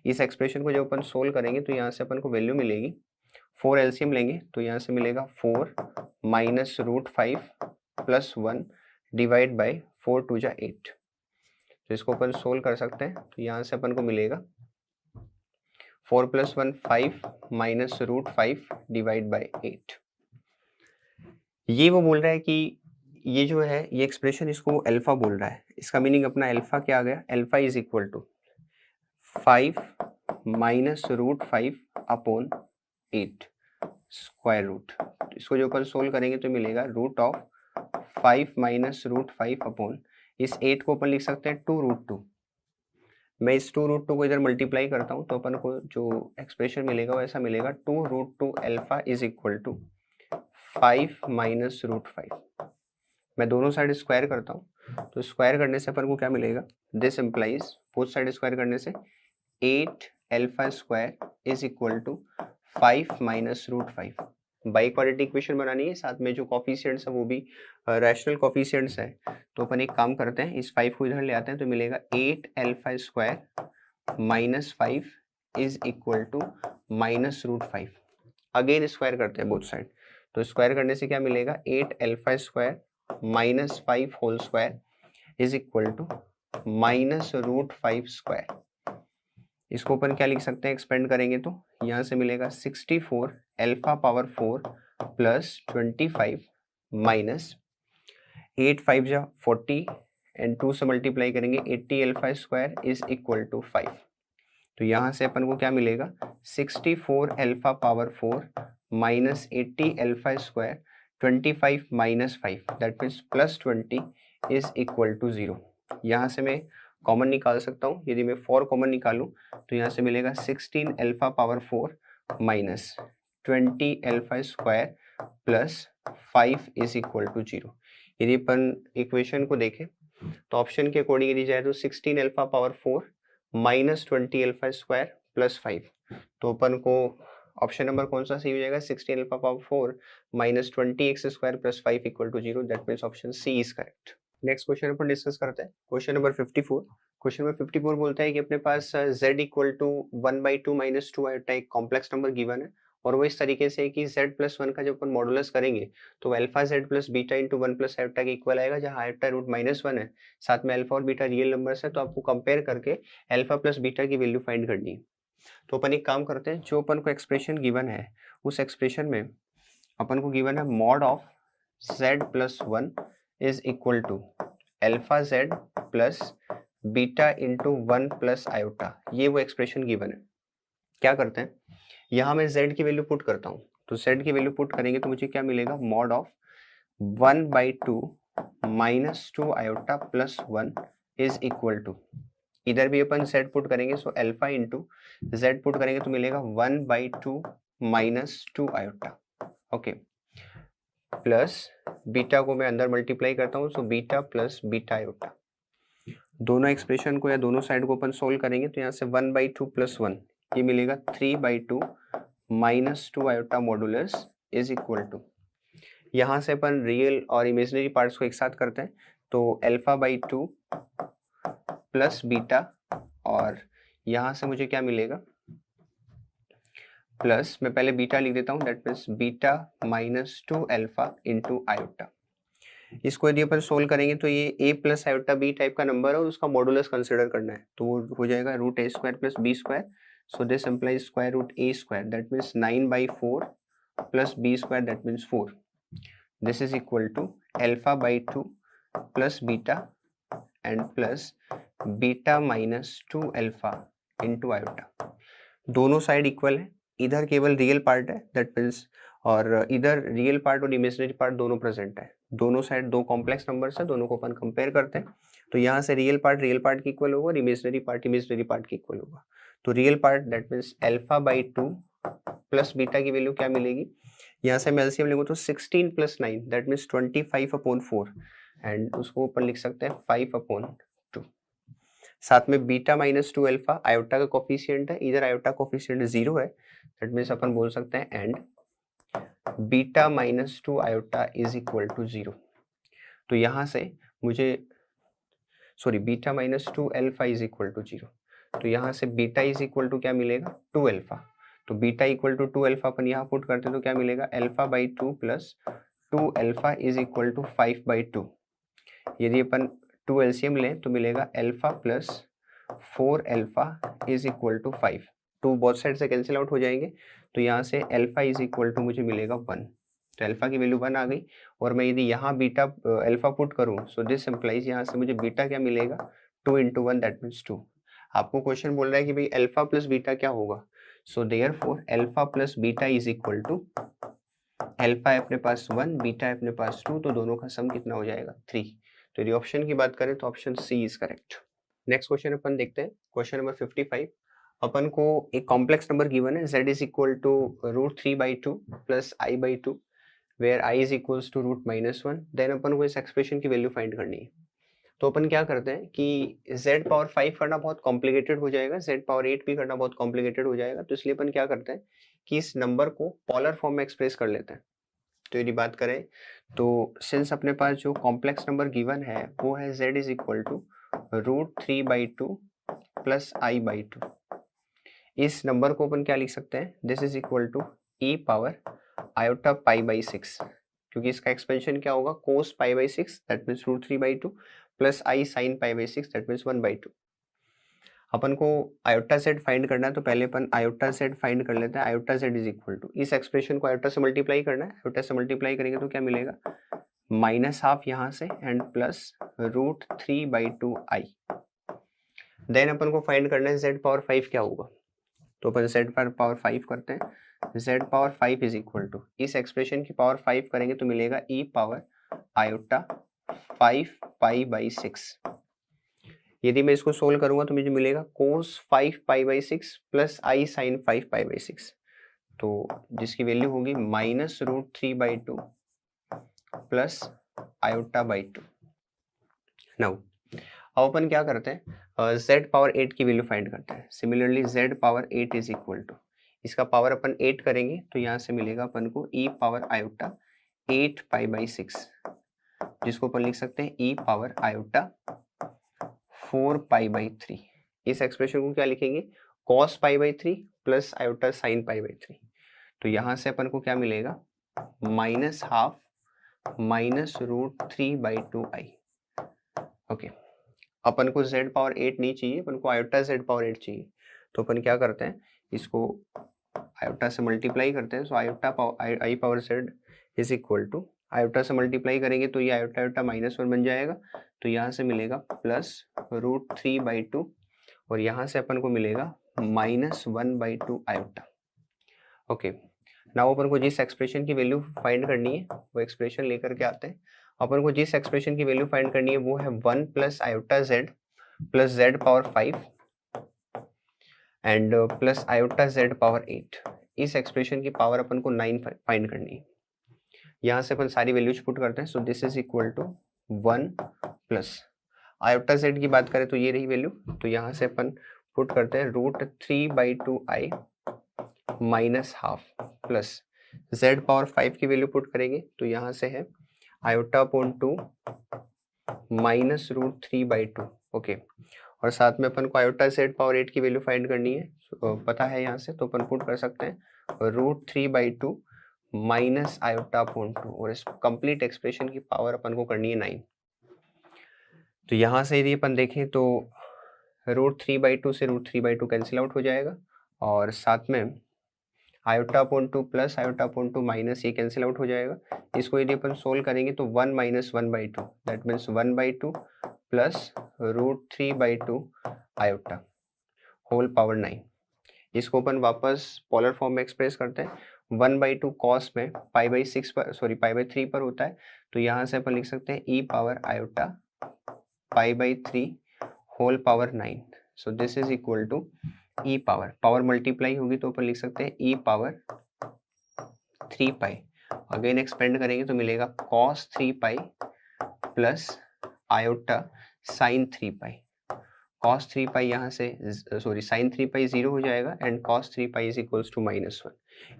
इस एक्सप्रेशन को जब अपन सोल्व करेंगे तो यहाँ से अपन को वैल्यू मिलेगी 4 एलसीएम लेंगे तो यहाँ से मिलेगा 4 minus root 5 plus 1 divide by 4 टू जा 8। तो इसको अपन सोल्व कर सकते हैं तो यहाँ से अपन को मिलेगा 4 plus 1 5 minus root 5 divide by 8। ये वो बोल रहा है कि ये जो है ये एक्सप्रेशन इसको अल्फा बोल रहा है। इसका मीनिंग अपना अल्फा क्या आ गया, alpha is equal to 5 minus root 5 upon 8 square root. इसको जो अपन सोल्व करेंगे तो मिलेगा root of 5 minus root 5 upon, इस 8 को अपन लिख सकते हैं 2 रूट 2। मैं इस 2 रूट 2 को इधर मल्टीप्लाई करता हूँ तो अपन को जो एक्सप्रेशन मिलेगा वो ऐसा मिलेगा 2 root 2 alpha is equal to 5 minus root 5। मैं दोनों साइड स्क्वायर करता हूँ तो स्क्वायर करने से अपन को क्या मिलेगा, this implies both side square करने से 8 alpha square is equal to 5 minus root 5। Biquadratic equation बनानी है, साथ में जो कोफिशिएंट्स है वो भी रैशनल कोफिशिएंट्स है। तो अपन एक काम करते हैं, इस 5 को इधर ले आते हैं तो मिलेगा 8 alpha square minus 5 is equal to minus root 5। Again square करते हैं बोथ साइड तो स्क्वायर करने से क्या मिलेगा 8 alpha square minus 5 whole square is equal to minus root 5 square. इसको अपन क्या लिख सकते हैं, एक्सपेंड करेंगे तो यहाँ से मिलेगा 64 अल्फा पावर 4 प्लस 25 माइनस 8 5 जा 40 एंड 2 से मल्टीप्लाई करेंगे 80 alpha square is equal to 5। तो यहाँ से अपन को क्या मिलेगा 64 alpha power 4 minus 80 alpha square 25 minus 5 that means plus 20 is equal to 0। यहाँ से मैं कॉमन निकाल सकता हूँ, यदि मैं 4 कॉमन निकालूं तो यहाँ से मिलेगा 16 alpha power 4 minus 20 alpha square plus 5 is equal to 0। यदि अपन इक्वेशन को देखें तो ऑप्शन के अकॉर्डिंग यदि जाए तो 16 alpha power 4 minus 20 alpha square plus 5, तो अपन को ऑप्शन नंबर कौन सा सही हो जाएगा, 16 alpha power 4 minus 20 x square plus 5 equal to 0। That means option C is correct. Next question अपन डिस्कस करते हैं, क्वेश्चन नंबर 54। क्वेश्चन नंबर 54 बोलता है कि अपने पास z equal to 1/2 minus 2 iota एक कॉम्प्लेक्स नंबर गिवन है और वो इस तरीके से है कि z प्लस 1 का जब अपन मॉडुलस करेंगे तो alpha z plus beta into 1 plus iota के इक्वल आएगा, जहाँ आयोटा रूट -1 है, साथ में अल्फा और बीटा रियल नंबर्स है। तो आपको कंपेयर करके अल्फा प्लस बीटा की वैल्यू फाइंड करनी है। तो अपन एक काम करते हैं, जो अपन को एक्सप्रेशन गिवन है उस एक्सप्रेशन में अपन को गिवन है mod of z plus 1 is equal to alpha z plus beta into 1 plus iota. ये वो एक्सप्रेशन गिवन है। क्या करते हैं, यहाँ मैं z की वैल्यू पुट करता हूँ तो z की वैल्यू पुट करेंगे तो मुझे क्या मिलेगा, mod of 1/2 minus 2 iota plus 1 is equal to, इधर भी अपन z पुट करेंगे so alpha into z put करेंगे तो मिलेगा 1/2 minus 2 iota, okay, plus beta को मैं अंदर मल्टीप्लाई करता हूँ so beta plus beta iota. दोनों एक्सप्रेशन को या दोनों साइड को अपन सोल्व करेंगे तो यहाँ से 1/2 प्लस 1 ये मिलेगा 3/2 minus 2 iota modulus is equal to, यहाँ से अपन रियल और इमेजिनरी पार्ट्स को एक साथ करते हैं, तो अल्फा बाई 2 प्लस बीटा, और यहाँ से मुझे क्या मिलेगा, प्लस, मैं पहले बीटा लिख देता हूँ, that means beta minus 2 alpha into iota. इसको यदि अपन सोल्व करेंगे तो ये a plus iota b type का नंबर है और उसका मॉडुलस कंसिडर करना है, तो वो हो जाएगा root A square plus B square, so this implies square root A square, that means 9/4 plus B square, that means 4। This is equal to alpha by 2 plus beta and plus beta minus 2 alpha into iota. दोनों साइड इक्वल है, इधर केवल रियल पार्ट है, दैट मीन्स, और इधर रियल पार्ट और इमेजिनरी पार्ट दोनों प्रेजेंट है। दोनों साइड दो कॉम्प्लेक्स नंबर्स है, दोनों को अपन कंपेयर करते हैं, तो यहाँ से रियल पार्ट की इक्वल होगा और इमेजिनरी पार्ट की इक्वल होगा। तो real part that means alpha by 2 plus beta की वैल्यू क्या मिलेगी, यहाँ से मैं एलसीएम लिखूँ तो 16 प्लस 9 दैट मीन्स 25/4, एंड उसको ऊपर लिख सकते हैं 5/2। साथ में बीटा माइनस 2 अल्फा आयोटा का कोफिशिएंट है, इधर आयोटा कोफिशिएंट 0 है, दैट मीन्स अपन बोल सकते हैं and beta minus 2 iota is equal to 0। तो यहाँ से मुझे beta minus 2 alpha is equal to 0, तो यहाँ से बीटा इज इक्वल टू क्या मिलेगा 2 अल्फा, तो बीटा इक्वल टू 2 अल्फा अपन यहाँ पुट करते हैं तो क्या मिलेगा alpha by 2 plus 2 alpha is equal to 5/2। यदि अपन 2 एलसीएम लें तो मिलेगा alpha plus 4 alpha is equal to 5, 2 both side से कैंसिल आउट हो जाएंगे, तो यहाँ से अल्फा इज इक्वल टू मुझे मिलेगा 1, तो अल्फा की वैल्यू 1 आ गई, और मैं यदि यहाँ बीटा अल्फा पुट करूँ, सो दिस इम्प्लाइज यहाँ से मुझे बीटा क्या मिलेगा 2 इंटू 1 दैट मीन्स 2। आपको क्वेश्चन बोल रहा है कि भाई अल्फा प्लस बीटा क्या होगा, so therefore alpha plus beta is equal to, alpha है अपने पास 1, बीटा है अपने पास 2, तो दोनों का सम कितना हो जाएगा 3। तो यदि ऑप्शन की बात करें तो option C is correct. Next question अपन देखते हैं, क्वेश्चन नंबर 55। अपन को एक कॉम्प्लेक्स नंबर गिवन है z is equal to root 3/2 plus i by 2 where i is equals to root -1, then अपन को इस एक्सप्रेशन की वैल्यू फाइंड करनी है। तो अपन क्या करते हैं कि z पावर 5 करना बहुत कॉम्प्लिकेटेड हो जाएगा, z पावर 8 भी करना बहुत कॉम्प्लिकेटेड हो जाएगा, तो इसलिए अपन क्या करते हैं कि इस नंबर को पोलर फॉर्म में एक्सप्रेस कर लेते हैं। तो यदि बात करें तो सिंस अपने पास जो कॉम्प्लेक्स नंबर गिवन है वो है z is equal to root 3/2 plus i by 2, इस नंबर को अपन क्या लिख सकते हैं, this is equal to e power iota pi by 6, क्योंकि इसका एक्सपेंशन क्या होगा cos pi by 6 that means root 3/2 plus i sine pi by 6 that means 1/2। अपन को आयोटा z फाइंड करना है, तो पहले अपन आयोटा z फाइंड कर लेते हैं। Iota z is equal to, इस एक्सप्रेशन को आयोटा से मल्टीप्लाई करना है, आयोटा से मल्टीप्लाई करेंगे तो क्या मिलेगा -12 यहाँ से and plus root 3/2 i। Then अपन को फाइंड करना है z पावर 5 क्या होगा, तो अपन z पावर 5 करते हैं, z power 5 is equal to, इस एक्सप्रेशन की पावर 5 करेंगे तो मिलेगा e power iota 5 pi by 6। यदि मैं इसको सोल्व करूंगा तो मुझे मिलेगा cos 5 pi by 6 plus i sine 5 pi by 6, तो जिसकी वैल्यू होगी minus root 3/2 plus iota by 2। Now अब अपन क्या करते हैं z पावर 8 की वैल्यू फाइंड करते हैं। Similarly z power 8 is equal to, इसका पावर अपन 8 करेंगे तो यहाँ से मिलेगा अपन को e power iota 8 pi by 6, जिसको अपन लिख सकते हैं e power iota 4 pi by 3। इस एक्सप्रेशन को क्या लिखेंगे cos pi by 3 plus iota sine pi by 3, तो यहाँ से अपन को क्या मिलेगा -12 माइनस रूट 3/2 i। ओके, अपन को z पावर 8 नहीं चाहिए, अपन को आयोटा z पावर 8 चाहिए, तो अपन क्या करते हैं इसको आयोटा से मल्टीप्लाई करते हैं, so iota i power z is equal to, iota से मल्टीप्लाई करेंगे तो ये आयोटा आयोटा -1 बन जाएगा, तो यहाँ से मिलेगा प्लस रूट 3/2 और यहाँ से अपन को मिलेगा -1/2 आयोटा। ओके, नाउ अपन को जिस एक्सप्रेशन की वैल्यू फाइंड करनी है वो एक्सप्रेशन लेकर के आते हैं। अपन को जिस एक्सप्रेशन की वैल्यू फाइंड करनी है वो है 1 plus iota z plus z power 5 and plus iota z power 8। इस एक्सप्रेशन की पावर अपन को 9 फाइंड करनी है। यहाँ से अपन सारी वैल्यूज पुट करते हैं, so this is equal to 1 plus iota z की बात करें तो ये रही वैल्यू, तो यहाँ से अपन पुट करते हैं root 3/2 i minus half plus z power 5 की वैल्यू पुट करेंगे तो यहाँ से है iota upon 2 minus root 3/2। Okay, और साथ में अपन को आयोटा z पावर 8 की वैल्यू फाइंड करनी है, पता है यहाँ से, तो अपन पुट कर सकते हैं रूट 3/2 माइनस आयोटा अपॉन 2, और इस कंप्लीट एक्सप्रेशन की पावर अपन को करनी है 9। तो यहाँ से यदि अपन देखें तो रूट 3/2 से रूट 3/2 कैंसिल आउट हो जाएगा, और साथ में iota upon 2 plus iota upon 2 minus ये कैंसिल आउट हो जाएगा। इसको यदि अपन सोल्व करेंगे तो 1 minus 1/2, that means 1/2 plus root 3/2 iota whole power 9। इसको अपन वापस पोलर फॉर्म में एक्सप्रेस करते हैं। 1/2 कॉस में π/6 पर, सॉरी π/3 पर होता है, तो यहाँ से अपन लिख सकते हैं e power iota π/3 whole power 9। So this is equal to e power multiply होगी तो अपन लिख सकते हैं e पावर 3π। अगेन एक्सपेंड करेंगे तो मिलेगा cos 3π plus iota sine 3π। cos 3π यहाँ से, सॉरी साइन 3π 0 हो जाएगा and cos 3π is equals to -1।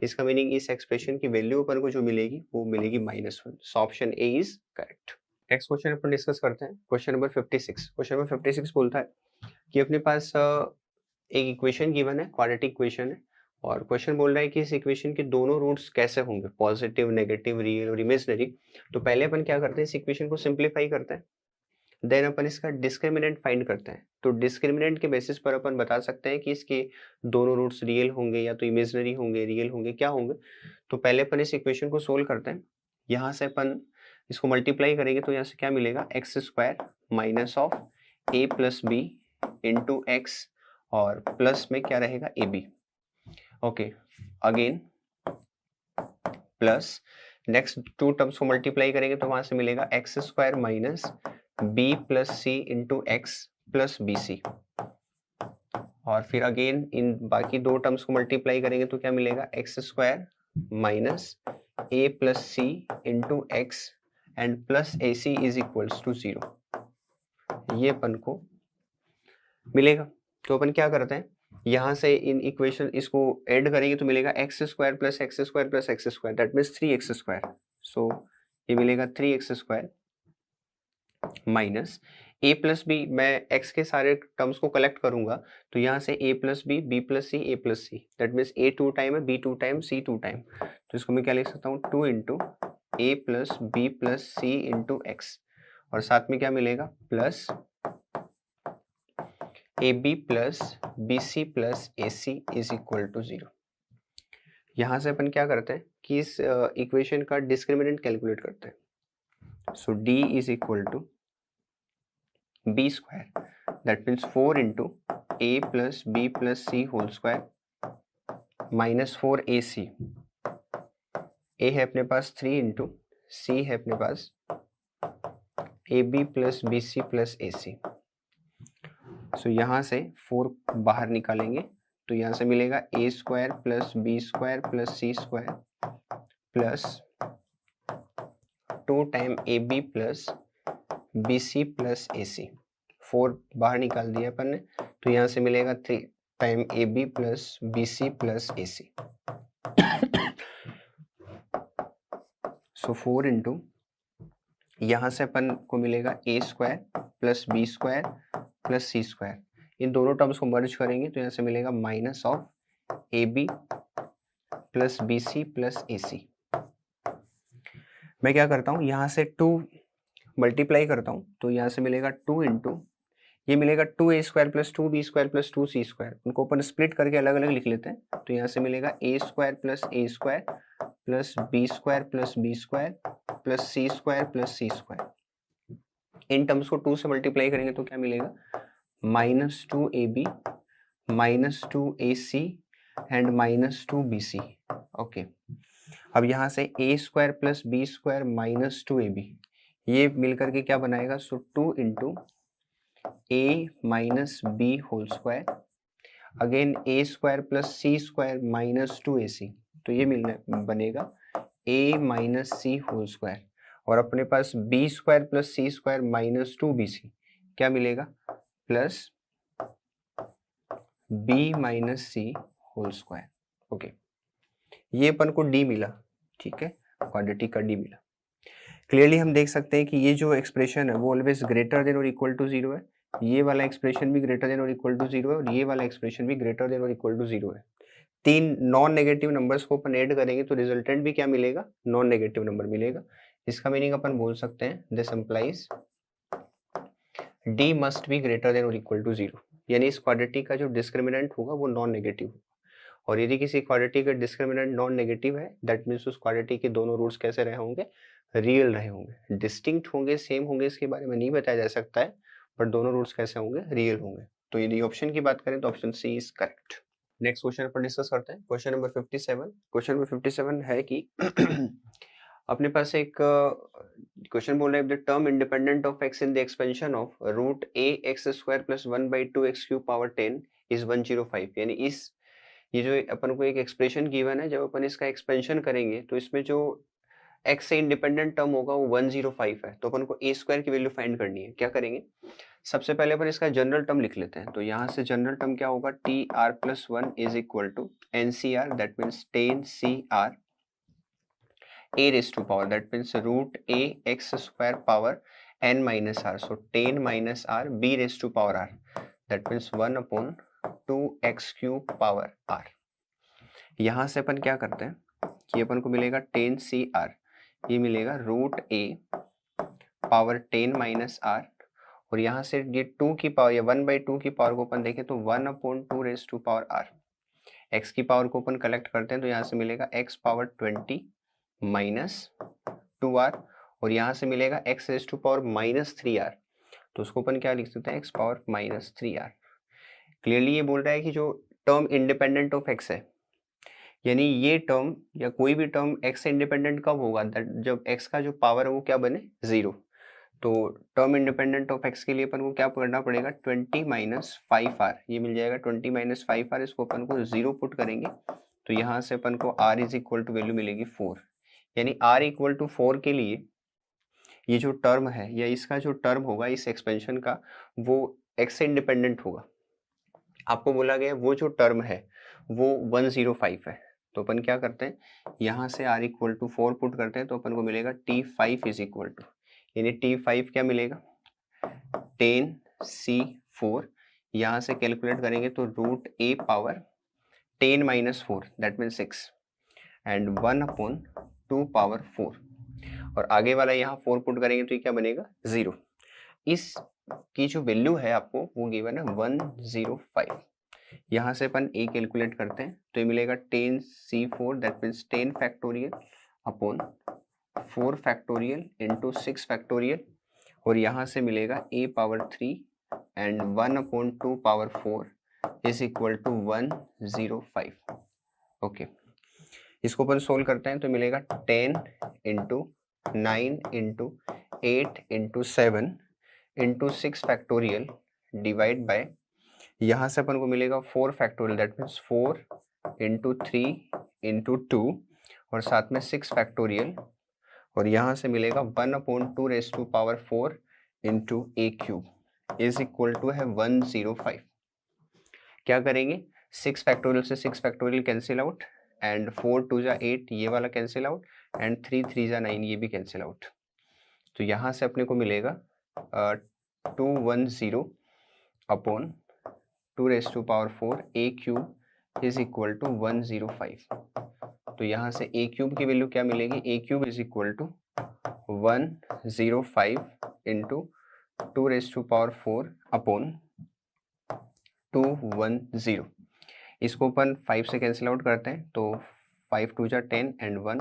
इसका मीनिंग इस एक्सप्रेशन की वैल्यू अपन को जो मिलेगी वो मिलेगी -1। So option a is correct. Next question अपन डिस्कस करते हैं, क्वेश्चन नंबर 56। क्वेश्चन नंबर 56 बोलता है कि अपने पास एक इक्वेशन गिवन है, क्वाड्रेटिक इक्वेशन है, और क्वेश्चन बोल रहा है कि इस इक्वेशन के दोनों रूट्स कैसे होंगे, पॉजिटिव, नेगेटिव, रियल और इमेजिनरी। तो पहले अपन क्या करते हैं, इस इक्वेशन को सिंप्लीफाई करते हैं, देन अपन इसका डिस्क्रिमिनेंट फाइंड करते हैं। तो डिस्क्रिमिनेंट के बेसिस पर अपन बता सकते हैं कि इसके दोनों रूट्स रियल होंगे या तो इमेजिनरी होंगे, रियल होंगे, क्या होंगे। तो पहले अपन इस इक्वेशन को सोल्व करते हैं। यहाँ से अपन इसको मल्टीप्लाई करेंगे तो यहाँ से क्या मिलेगा, x² minus of a plus b into x, और प्लस में क्या रहेगा ab। Okay, again plus next two terms को मल्टीप्लाई करेंगे तो वहां से मिलेगा x² माइनस b प्लस सी into x plus B C, और फिर अगेन इन बाकी दो टर्म्स को मल्टीप्लाई करेंगे तो क्या मिलेगा, x² minus a plus C into x and plus A C is equals to 0। ये अपन को मिलेगा। तो अपन क्या करते हैं, यहाँ से इन इक्वेशन इसको ऐड करेंगे तो मिलेगा x² plus x² plus x², that means 3x²। So ये मिलेगा 3x² minus a plus b, मैं x के सारे टर्म्स को कलेक्ट करूंगा तो यहाँ से a plus B, b plus C, a plus C, that means a 2 time है, b 2 टाइम, c 2 टाइम। तो इसको मैं क्या लिख सकता हूँ, 2 into a plus B plus C into x, और साथ में क्या मिलेगा, plus A B plus B C plus A C is equal to 0। यहाँ से अपन क्या करते हैं कि इस इक्वेशन का डिस्क्रिमिनेंट कैलकुलेट करते हैं। So d is equal to b square, that means 4 into a plus B plus c whole square minus 4ac। A है अपने पास 3 इंटू सी है अपने पास a B plus B C plus A c. So यहाँ से 4 बाहर निकालेंगे तो यहाँ से मिलेगा a² plus b² plus c² plus 2 time ab plus bc plus ac। 4 बाहर निकाल दिया अपन ने तो यहाँ से मिलेगा 3 time ab plus bc plus ac। सो 4 इंटू यहाँ से अपन को मिलेगा a² plus b² plus c²। इन दोनों टर्म्स को मर्ज करेंगे तो यहाँ से मिलेगा minus of A B plus B C plus A c. मैं क्या करता हूँ, यहाँ से 2 मल्टीप्लाई करता हूँ तो यहाँ से मिलेगा 2 इंटू, ये मिलेगा 2a² plus 2b² plus 2c²। उनको अपन स्प्लिट करके अलग अलग लिख लेते हैं तो यहाँ से मिलेगा a² plus a² plus b² plus b² plus c² plus c²। In terms को 2 से मल्टीप्लाई करेंगे तो क्या मिलेगा, -2ab -2ac and -2bc। Okay, अब यहाँ से a² plus b² minus 2ab, ये मिलकर के क्या बनाएगा, so 2 into a minus B whole square, again a² plus c² minus 2ac, तो ये मिलना बनेगा a minus C whole square, और अपने पास b² plus c² minus 2bc क्या मिलेगा, plus b minus C whole square. Okay, ये अपन को डी मिला, ठीक है, क्वाड्रेटिक का डी मिला। क्लियरली हम देख सकते हैं कि ये जो एक्सप्रेशन है वो ऑलवेज ग्रेटर देन और इक्वल टू 0 है, ये वाला एक्सप्रेशन भी ग्रेटर देन और इक्वल टू 0 है, और ये वाला एक्सप्रेशन भी ग्रेटर देन और इक्वल टू 0 है। तीन नॉन नेगेटिव नंबर्स को अपन ऐड करेंगे तो रिजल्टेंट भी क्या मिलेगा, नॉन नेगेटिव नंबर मिलेगा। इसका मीनिंग अपन बोल सकते हैं this implies D must be greater than और इक्वल टू 0, यानी इस क्वाड्रेटिक का जो डिस्क्रिमिनेंट होगा वो नॉन नेगेटिव होगा। और यदि किसी क्वाड्रेटिक का डिस्क्रिमिनेंट नॉन नेगेटिव है, दैट मीन्स उस क्वाड्रेटिक के दोनों रूट्स कैसे रहे होंगे, रियल रहे होंगे। डिस्टिंक्ट होंगे, सेम होंगे, इसके बारे में नहीं बताया जा सकता है, बट दोनों रूट्स कैसे होंगे, रियल होंगे। तो यदि ऑप्शन की बात करें तो option C is correct. Next question पर डिस्कस करते हैं, क्वेश्चन नंबर 57। क्वेश्चन नंबर 57 है कि अपने पास एक क्वेश्चन बोल रहा है, the term independent of X in the expansion of root A X square plus 1/2 X cube power 10 is 105, यानी इस ये जो अपन को एक एक्सप्रेशन गिवन है, जब अपन इसका एक्सपेंशन करेंगे तो इसमें जो x से इंडिपेंडेंट टर्म होगा वो 105 है, तो अपन को a स्क्वायर की वैल्यू फाइंड करनी है। क्या करेंगे, सबसे पहले अपन इसका जनरल टर्म लिख लेते हैं। तो यहाँ से जनरल टर्म क्या होगा, tr+1 is equal to ncr, that means 10cr a raise to power, that means root a x square power n minus r, so 10 minus r b raise to power r, that means 1/2x cube power r। यहाँ से अपन क्या करते हैं कि अपन को मिलेगा 10cr, ये मिलेगा root a power 10 minus r, और यहाँ से ये 2 की पावर या 1/2 की पावर को अपन देखें तो 1/2 raise to power r। x की पावर को अपन कलेक्ट करते हैं तो यहाँ से मिलेगा x पावर 20 माइनस 2r, और यहाँ से मिलेगा x raise to power minus 3r, तो उसको अपन क्या लिख सकते हैं, x power minus 3r। Clearly ये बोल रहा है कि जो टर्म इंडिपेंडेंट ऑफ x है, यानी ये टर्म या कोई भी टर्म x से इंडिपेंडेंट कब होगा, जब x का जो पावर है वो क्या बने, 0। तो टर्म इंडिपेंडेंट ऑफ x के लिए अपन को क्या करना पड़ेगा, 20 माइनस 5r, ये मिल जाएगा 20 माइनस 5r, इसको अपन को 0 पुट करेंगे तो यहाँ से अपन को r is equal to value मिलेगी 4, यानी r इक्वल टू 4 के लिए ये जो टर्म है या इसका जो टर्म होगा इस एक्सपेंशन का वो x से इंडिपेंडेंट होगा। आपको बोला गया वो जो टर्म है वो 105 है, तो अपन क्या करते हैं, यहाँ से r इक्वल टू 4 पुट करते हैं तो अपन को मिलेगा t5 इज इक्वल टू, यानी t5 क्या मिलेगा, 10c4, यहाँ से कैलकुलेट करेंगे तो root a power 10 minus 4, that means 6, and 1/2 power 4, और आगे वाला यहाँ 4 पुट करेंगे तो ये क्या बनेगा, 0। इस की जो वैल्यू है आपको वो गिवन है 105। यहाँ से अपन a कैलकुलेट करते हैं तो ये मिलेगा 10c4, that means 10 factorial upon 4 factorial into 6 factorial, और यहाँ से मिलेगा a power 3 and 1/2 power 4 is equal to 105। Okay, इसको अपन सोल्व करते हैं तो मिलेगा 10 into 9 into 8 into 7 into 6 factorial divide by, यहाँ से अपन को मिलेगा 4 factorial, that means 4 into 3 into 2 और साथ में 6 फैक्टोरियल, और यहाँ से मिलेगा 1/2 raise to power 4 into a cube is equal to है 105। क्या करेंगे, 6 फैक्टोरियल से 6 फैक्टोरियल कैंसिल आउट, एंड 4 2 जा 8 ये वाला कैंसिल आउट, एंड 3 3 जा 9 ये भी कैंसिल आउट। तो यहाँ से अपने को मिलेगा 210 upon 2 raise to power 4 a cube is equal to 105। तो यहाँ से a क्यूब की वैल्यू क्या मिलेगी, a cube is equal to 105 into 2 raise to power 4 upon 210। इसको अपन 5 से कैंसिल आउट करते हैं तो 5 2 जा 10 एंड 1,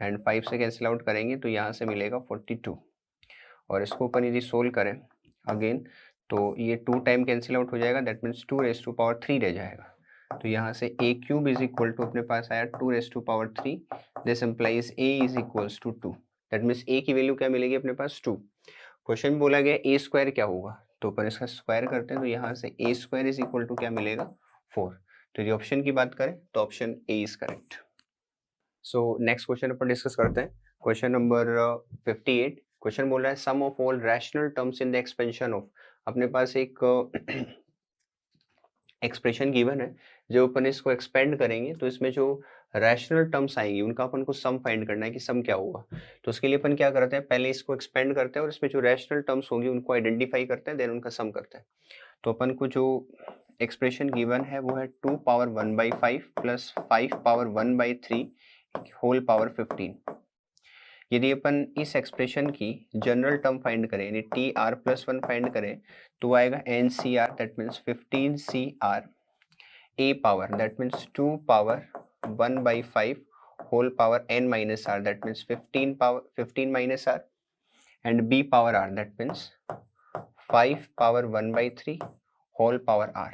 एंड 5 से कैंसिल आउट करेंगे तो यहाँ से मिलेगा 42, और इसको अपन यदि सोल्व करें अगेन तो ये 2 टाइम कैंसिल आउट हो जाएगा, that means 2 raise to power 3 रह जाएगा। तो यहाँ से a cube is equal to अपने पास आया 2 raise to power 3, this implies a is equals to 2, that means a की वैल्यू क्या मिलेगी अपने पास 2। क्वेश्चन बोला गया a स्क्वायर क्या होगा, तो अपन इसका स्क्वायर करते हैं तो यहाँ से a square is equal to क्या मिलेगा 4। तो यदि ऑप्शन की बात करें तो option a is correct. So next question अपन डिस्कस करते हैं, क्वेश्चन नंबर 58। क्वेश्चन बोल रहा है sum of all rational terms in the expansion of, अपने पास एक एक्सप्रेशन गिवन है, जो अपन इसको एक्सपेंड करेंगे तो इसमें जो रैशनल टर्म्स आएंगी उनका अपन को सम फाइंड करना है कि सम क्या होगा। तो उसके लिए अपन क्या करते हैं, पहले इसको एक्सपेंड करते हैं और इसमें जो रैशनल टर्म्स होंगी उनको आइडेंटिफाई करते हैं, देन उनका सम करते हैं। तो अपन को जो एक्सप्रेशन गिवन है वो है 2 power 1/5 plus 5 power 1/3 whole power 15। यदि अपन इस एक्सप्रेशन की जनरल टर्म फाइंड करें यानी TR+1 फाइंड करें तो आएगा NCR, that means 15CR a power, that means 2 power 1/5 whole power n minus r, that means 15 minus r, and b power r, that means 5 power 1/3 whole power r।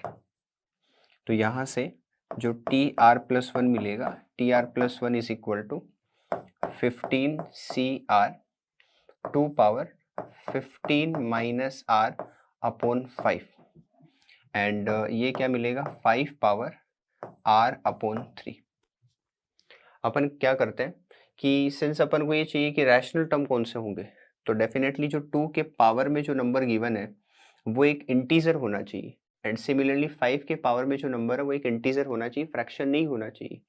तो यहाँ से जो TR+1 मिलेगा, TR+1 is equal to 15CR 2 power 15 minus r upon 5 and ये क्या मिलेगा 5 पावर r अपॉन 3। अपन क्या करते हैं कि सिंस अपन को ये चाहिए कि रैशनल टर्म कौन से होंगे, तो डेफिनेटली जो 2 के पावर में जो नंबर गिवन है वो एक इंटीजर होना चाहिए एंड सिमिलरली 5 के पावर में जो नंबर है वो एक इंटीजर होना चाहिए, फ्रैक्शन नहीं होना चाहिए।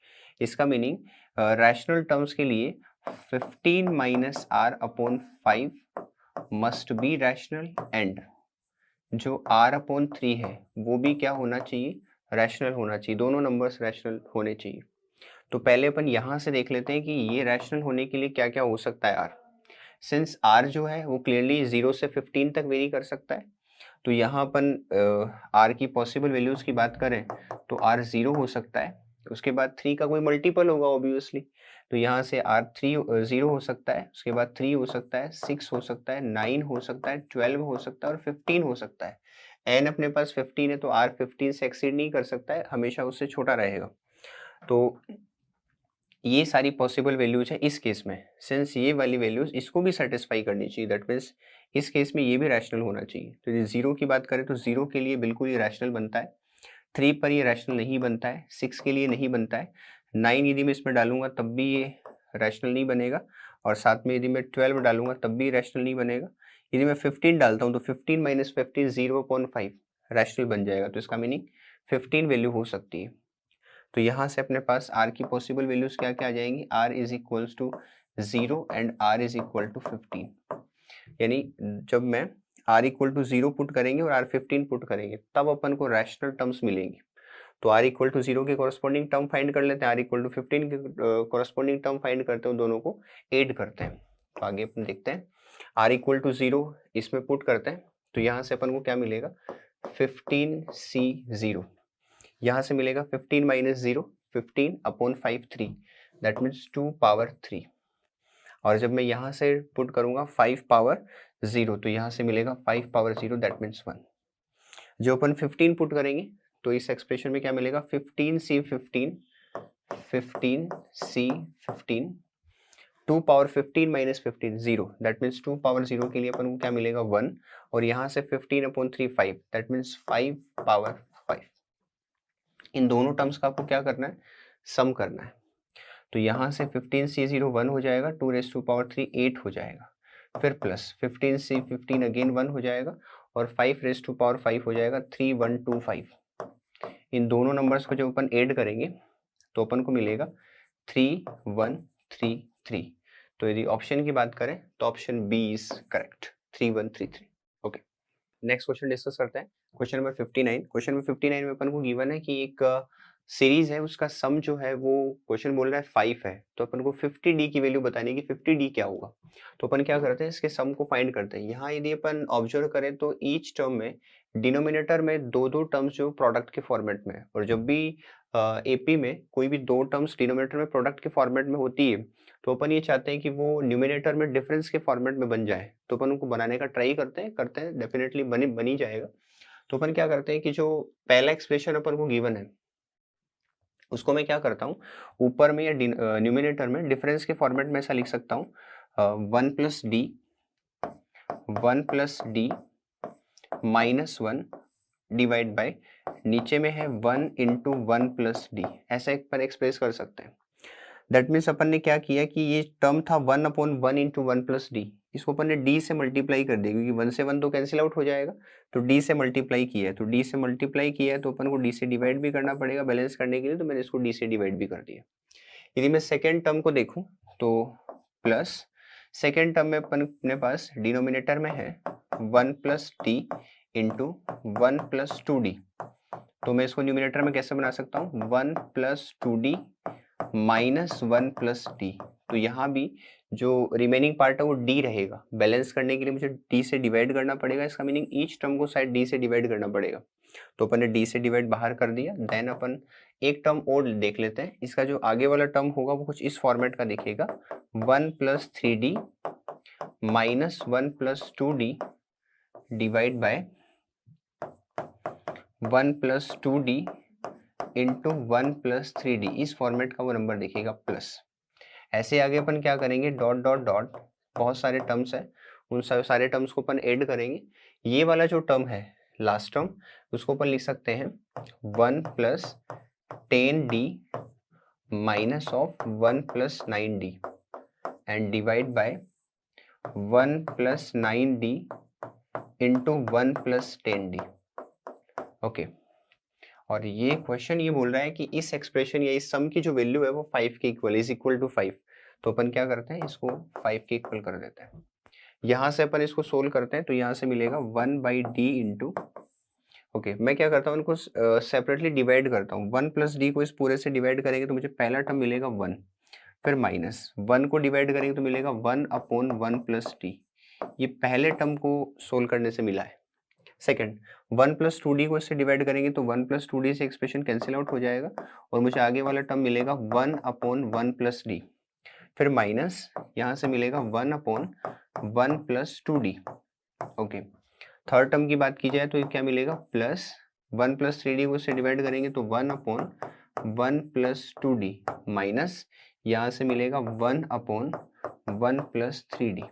इसका मीनिंग रैशनल टर्म्स के लिए 15 minus r upon 5 must be rational and जो r अपॉन 3 है वो भी क्या होना चाहिए, रैशनल होना चाहिए। दोनों नंबर्स रैशनल होने चाहिए। तो पहले अपन यहाँ से देख लेते हैं कि ये रैशनल होने के लिए क्या क्या हो सकता है r। सिंस r जो है वो क्लियरली 0 से 15 तक वेरी कर सकता है, तो यहाँ अपन r की पॉसिबल वैल्यूज की बात करें तो r 0 हो सकता है, उसके बाद 3 का कोई मल्टीपल होगा ऑब्वियसली, तो यहाँ से r 0 हो सकता है, उसके बाद 3 हो सकता है, 6 हो सकता है, 9 हो सकता है, 12 हो सकता है और 15 हो सकता है। n अपने पास 15 है तो r 15 से एक्सीड नहीं कर सकता है, हमेशा उससे छोटा रहेगा। तो ये सारी पॉसिबल वैल्यूज है इस केस में। सिंस ये वाली वैल्यूज इसको भी सेटिस्फाई करनी चाहिए, दैट मीन्स इस केस में ये भी रैशनल होना चाहिए। तो ये 0 की बात करें तो 0 के लिए बिल्कुल ये रैशनल बनता है, 3 पर ये रैशनल नहीं बनता है, 6 के लिए नहीं बनता है, 9 यदि मैं इसमें डालूंगा तब भी ये रैशनल नहीं बनेगा, और साथ में यदि मैं 12 डालूंगा तब भी रैशनल नहीं बनेगा। यदि मैं 15 डालता हूँ तो 15 माइनस 15 0/5 रैशनल बन जाएगा, तो इसका मीनिंग 15 वैल्यू हो सकती है। तो यहाँ से अपने पास r की पॉसिबल वैल्यूज क्या क्या आ जाएंगी, r is equals to 0 and r is equal to 15। यानी जब मैं r इक्वल टू 0 पुट करेंगे और r 15 पुट करेंगे तब अपन को रैशनल टर्म्स मिलेंगी। तो r इक्वल टू 0 के कॉरस्पॉन्डिंग टर्म फाइंड कर लेते हैं, r इक्वल टू 15 के कॉरस्पॉन्डिंग टर्म फाइंड करते हैं, दोनों को ऐड करते हैं। तो आगे अपन देखते हैं, r इक्वल टू 0 इसमें पुट करते हैं तो यहाँ से अपन को क्या मिलेगा 15C0, यहाँ से मिलेगा 15 minus 0 15 upon 5 3, that means 2 power 3। और जब मैं यहाँ से पुट करूँगा 5 पावर 0 तो यहाँ से मिलेगा 5 पावर 0, दैट मीन्स 1। जो अपन 15 पुट करेंगे तो इस एक्सप्रेशन में क्या मिलेगा 15C15 15C15 2 power 15 minus 15 0, that means 2 power 0 के लिए अपन को क्या मिलेगा 1, और यहाँ से 15 अपॉन 3 5, दैट मीन्स 5 पावर 5। इन दोनों टर्म्स का आपको क्या करना है, सम करना है। तो यहाँ से 15C0 1 हो जाएगा, 2 रेज़ टू पावर 3 8 हो जाएगा, फिर प्लस 15C15 अगेन 1 हो जाएगा और 5 रेज़ टू पावर 5 हो जाएगा 3 1 2 5। इन दोनों नंबर्स को जब अपन ऐड करेंगे तो अपन को मिलेगा 3 1 3 3। तो यदि ऑप्शन की बात करें तो option B is correct, 3 1 3 3। Okay, next question discuss करते हैं, क्वेश्चन नंबर 59। क्वेश्चन नंबर 59 में अपन को गिवन है कि एक सीरीज है, उसका सम जो है वो क्वेश्चन बोल रहा है 5 है, तो अपन को 50d की वैल्यू बतानी है कि 50d क्या होगा। तो अपन क्या करते हैं, इसके सम को फाइंड करते हैं। यहाँ यदि अपन ऑब्जर्व करें तो ईच टर्म में डिनोमिनेटर में दो दो टर्म्स जो प्रोडक्ट के फॉर्मेट में है, और जब भी एपी में कोई भी दो टर्म्स डिनोमिनेटर में प्रोडक्ट के फॉर्मेट में होती है तो अपन ये चाहते हैं कि वो न्यूमिनेटर में डिफरेंस के फॉर्मेट में बन जाए, तो अपन उनको बनाने का ट्राई करते हैं डेफिनेटली बनी जाएगा। तो अपन क्या करते हैं कि जो पहला एक्सप्रेशन अपन को गिवन है उसको मैं क्या करता हूँ, ऊपर में या न्यूमिनेटर में डिफरेंस के फॉर्मेट में ऐसा लिख सकता हूँ 1 plus D minus 1 divide by, नीचे में है 1 इंटू 1 प्लस डी, ऐसा एक पर एक्सप्रेस कर सकते हैं। दैट मीन्स अपन ने क्या किया कि ये टर्म था 1 अपॉन 1 इंटू 1 प्लस डी, इसको अपन ने डी से मल्टीप्लाई कर दिया क्योंकि 1 से 1 तो कैंसिल आउट हो जाएगा, तो डी से मल्टीप्लाई किया है, तो डी से मल्टीप्लाई किया है तो अपन को डी से डिवाइड भी करना पड़ेगा बैलेंस करने के लिए, तो मैंने इसको डी से डिवाइड भी कर दिया। यदि मैं सेकेंड टर्म को देखूं तो प्लस सेकेंड टर्म में अपने पास डिनोमिनेटर में है 1 plus T into 1 plus 2d, तो मैं इसको न्यूमिनेटर में कैसे बना सकता हूँ 1 plus 2d minus 1 plus T. तो यहाँ भी जो रिमेनिंग पार्ट है वो d रहेगा। बैलेंस करने के लिए मुझे d से डिवाइड करना पड़ेगा, इसका मीनिंग ईच टर्म को शायद d से डिवाइड करना पड़ेगा। तो अपन ने d से डिवाइड बाहर कर दिया। देन अपन एक टर्म और देख लेते हैं। इसका जो आगे वाला टर्म होगा वो कुछ इस फॉर्मेट का दिखेगा 1 plus 3d minus 1 plus 2d divide by 1 plus 2d into 1 plus 3d, इस फॉर्मेट का वो नंबर दिखेगा प्लस। ऐसे आगे अपन क्या करेंगे डॉट डॉट डॉट, बहुत सारे टर्म्स है, उन सारे टर्म्स को अपन ऐड करेंगे। ये वाला जो टर्म है लास्ट टर्म, उसको अपन लिख सकते हैं 1 plus 10d minus of 1 plus 9d and divide by 1 plus 9d into 1 plus 10d। Okay, और ये क्वेश्चन ये बोल रहा है कि इस एक्सप्रेशन या इस सम की जो वैल्यू है वो 5 के इक्वल इज इक्वल टू 5। तो अपन क्या करते हैं, इसको 5 के इक्वल कर देते हैं। यहाँ से अपन इसको सोल्व करते हैं तो यहाँ से मिलेगा 1 बाई डी इंटू, ओके मैं क्या करता हूँ इनको सेपरेटली डिवाइड करता हूँ। 1 प्लस डी को इस पूरे से डिवाइड करेंगे तो मुझे पहला टर्म मिलेगा 1, फिर माइनस 1 को डिवाइड करेंगे तो मिलेगा 1 अपॉन 1 प्लस डी। ये पहले टर्म को सोल्व करने से मिला है। सेकंड 1 प्लस 2d को इससे डिवाइड करेंगे तो 1 प्लस 2d से एक्सप्रेशन कैंसिल आउट हो जाएगा और मुझे आगे वाला टर्म मिलेगा 1 अपॉन 1 प्लस डी, फिर माइनस यहाँ से मिलेगा 1 upon 1 plus 2d। Okay, third term की बात की जाए तो ये क्या मिलेगा प्लस 1 प्लस 3d को इससे डिवाइड करेंगे तो 1 अपॉन 1 प्लस 2d माइनस यहाँ से मिलेगा 1 अपॉन 1 प्लस 3d।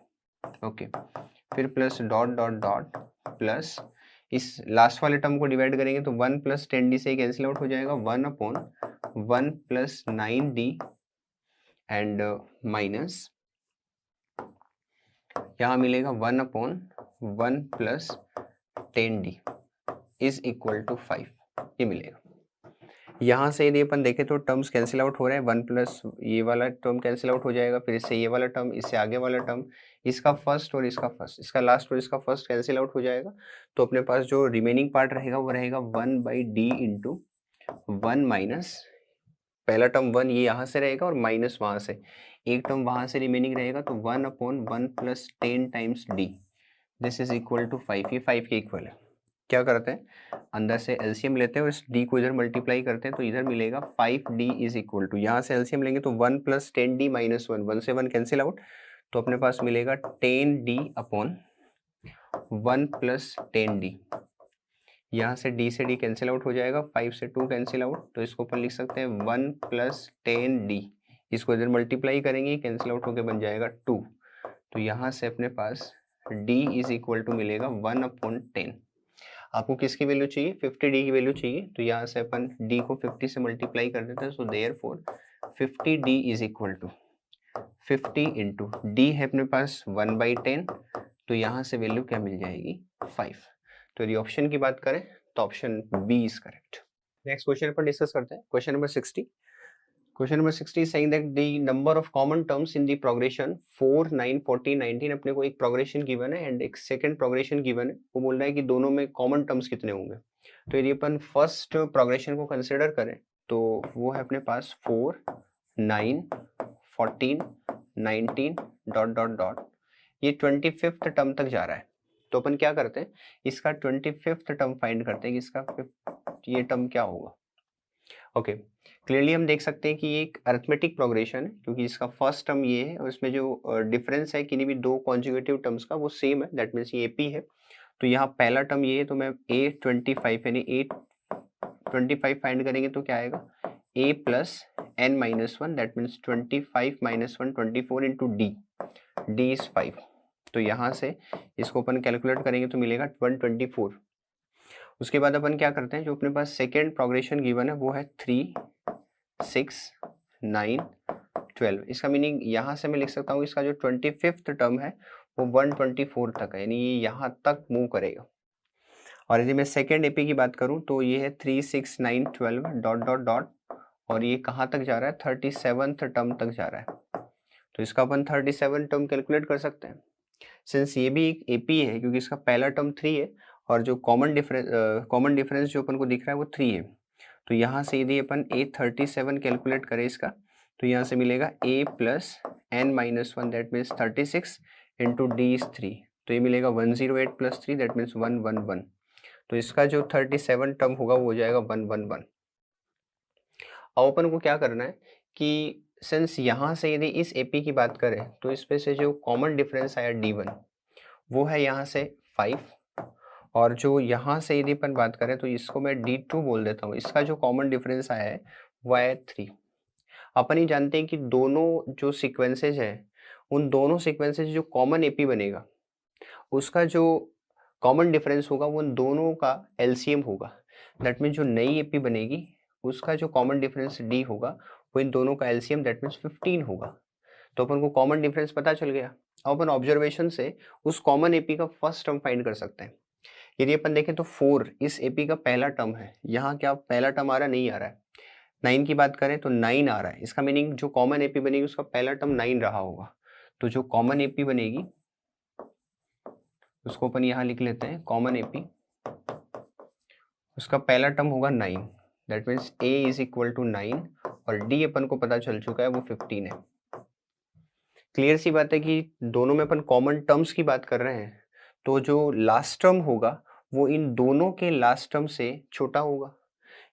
ओके, फिर plus dot dot dot plus इस लास्ट वाले टर्म को डिवाइड करेंगे तो 1 प्लस 10d से कैंसिल आउट हो जाएगा 1 upon 1 plus 9d and minus यहाँ मिलेगा 1 upon 1 plus 10d is equal to 5, ये मिलेगा। यहाँ से यदि अपन देखें तो टर्म्स कैंसिल आउट हो रहे हैं, 1 प्लस ये वाला टर्म कैंसिल आउट हो जाएगा, फिर इससे ये वाला टर्म, इससे आगे वाला टर्म, इसका फर्स्ट और इसका फर्स्ट, इसका लास्ट और इसका फर्स्ट कैंसिल आउट हो जाएगा। तो अपने पास जो रिमेनिंग पार्ट रहेगा वो रहेगा 1 बाई डी इंटू 1 माइनस पहला टर्म 1 ये यहाँ से रहेगा और माइनस वहाँ से एक टर्म वहाँ से रिमेनिंग रहेगा तो 1 upon 1 plus 10 times D, this is equal to 5। ये 5 के इक्वल है। क्या करते हैं अंदर से एलसीएम लेते हैं और इस d को इधर मल्टीप्लाई करते हैं तो इधर मिलेगा 5d इज इक्वल टू, यहाँ से एलसीएम लेंगे तो 1 प्लस 10d माइनस 1, 1 से 1 कैंसिल आउट तो अपने पास मिलेगा 10d अपॉन 1 प्लस 10d। यहाँ से d से d कैंसिल आउट हो जाएगा, 5 से 2 कैंसिल आउट, तो इसको अपन लिख सकते हैं 1 प्लस 10d, इसको इधर मल्टीप्लाई करेंगे कैंसिल आउट होकर बन जाएगा 2। तो यहाँ से अपने पास d इज इक्वल टू मिलेगा 1 अपॉन 10। आपको किसकी वैल्यू चाहिए 50d की वैल्यू चाहिए, तो यहाँ से अपन d को 50 से मल्टीप्लाई कर देते हैं। So therefore 50d is equal to 50 into d है अपने पास 1/10, तो यहाँ से वैल्यू क्या मिल जाएगी 5। तो यदि ऑप्शन की बात करें तो option B is correct. Next question पर डिस्कस करते हैं, question number 60। Question number 60 is saying that the number of common terms in the progression 4, 9, 14, 19, अपने को एक प्रोग्रेशन गिवन है एंड एक सेकंड प्रोग्रेशन गिवन है। वो बोल रहा है कि दोनों में कॉमन टर्म्स कितने होंगे। तो यदि अपन फर्स्ट प्रोग्रेशन को कंसिडर करें तो वो है अपने पास 4, 9, 14, 19 डॉट डॉट डॉट, ये 25th टर्म तक जा रहा है। तो अपन क्या करते हैं इसका 25th टर्म फाइंड करते हैं कि इसका ये टर्म क्या होगा। ओके, क्लियरली हम देख सकते हैं कि ये एक अरिथमेटिक प्रोग्रेशन है क्योंकि इसका फर्स्ट टर्म ये है और इसमें जो डिफरेंस है किन्हीं भी दो कॉन्जुगेटिव टर्म्स का वो सेम है, दैट मीन्स ये एपी है। तो यहाँ पहला टर्म ये है तो मैं a25 यानी a25 फाइंड करेंगे तो क्या आएगा a plus n minus 1, that means 25 minus 1 24 into d is 5। तो यहाँ से इसको अपन कैलकुलेट करेंगे तो मिलेगा 124। उसके बाद अपन क्या करते हैं जो अपने पास सेकेंड प्रोग्रेशन गिवन है वो है 3, 6, 9, 12। इसका मीनिंग यहाँ से मैं लिख सकता हूँ इसका जो 25th टर्म है वो 124 तक है, यानी ये यहाँ तक मूव करेगा। और यदि मैं सेकेंड एपी की बात करूँ तो ये है 3, 6, 9, 12 डॉट डॉट डॉट और ये कहाँ तक जा रहा है, 37th टर्म तक जा रहा है। तो इसका अपन 37 टर्म कैलकुलेट कर सकते हैं। सिंस ये भी एक एपी है क्योंकि इसका पहला टर्म 3 है और जो कॉमन डिफरेंस जो अपन को दिख रहा है वो 3 है। तो यहाँ से यदि अपन A37 कैलकुलेट करें इसका, तो यहाँ से मिलेगा A plus n minus 1 that means 36 into D is 3। तो ये मिलेगा 108 प्लस 3 दैट मीन्स 111। तो इसका जो 37 टर्म होगा वो हो जाएगा 111। अब अपन को क्या करना है कि सिंस यहाँ से यदि इस एपी की बात करें तो इसमें से जो कॉमन डिफरेंस आया D1 वो है यहाँ से 5, और जो यहाँ से यदि अपन बात करें तो इसको मैं D2 बोल देता हूँ। इसका जो कॉमन डिफरेंस आया है वो आया 3। अपन ही जानते हैं कि दोनों जो सीक्वेंसेज है उन दोनों सीक्वेंसेज जो कॉमन एपी बनेगा उसका जो कॉमन डिफरेंस होगा वो उन दोनों का एलसीएम होगा। दैट मीन्स जो नई एपी बनेगी उसका जो कॉमन डिफरेंस डी होगा वो इन दोनों का एलसीएम दैट मीन्स 15 होगा। तो अपन को कॉमन डिफरेंस पता चल गया। अब अपन ऑब्जर्वेशन से उस कॉमन एपी का फर्स्ट टर्म फाइंड कर सकते हैं। यदि अपन देखें तो 4 इस एपी का पहला टर्म है। यहाँ क्या पहला टर्म आ रहा, नहीं आ रहा है। 9 की बात करें तो 9 आ रहा है। इसका मीनिंग जो कॉमन एपी बनेगी उसका पहला टर्म 9 रहा होगा। तो जो कॉमन एपी बनेगी उसको अपन यहाँ लिख लेते हैं कॉमन एपी, उसका पहला टर्म होगा 9 that means a is equal to 9 और d अपन को पता चल चुका है वो 15 है। क्लियर सी बात है कि दोनों में अपन कॉमन टर्म्स की बात कर रहे हैं तो जो लास्ट टर्म होगा वो इन दोनों के लास्ट टर्म से छोटा होगा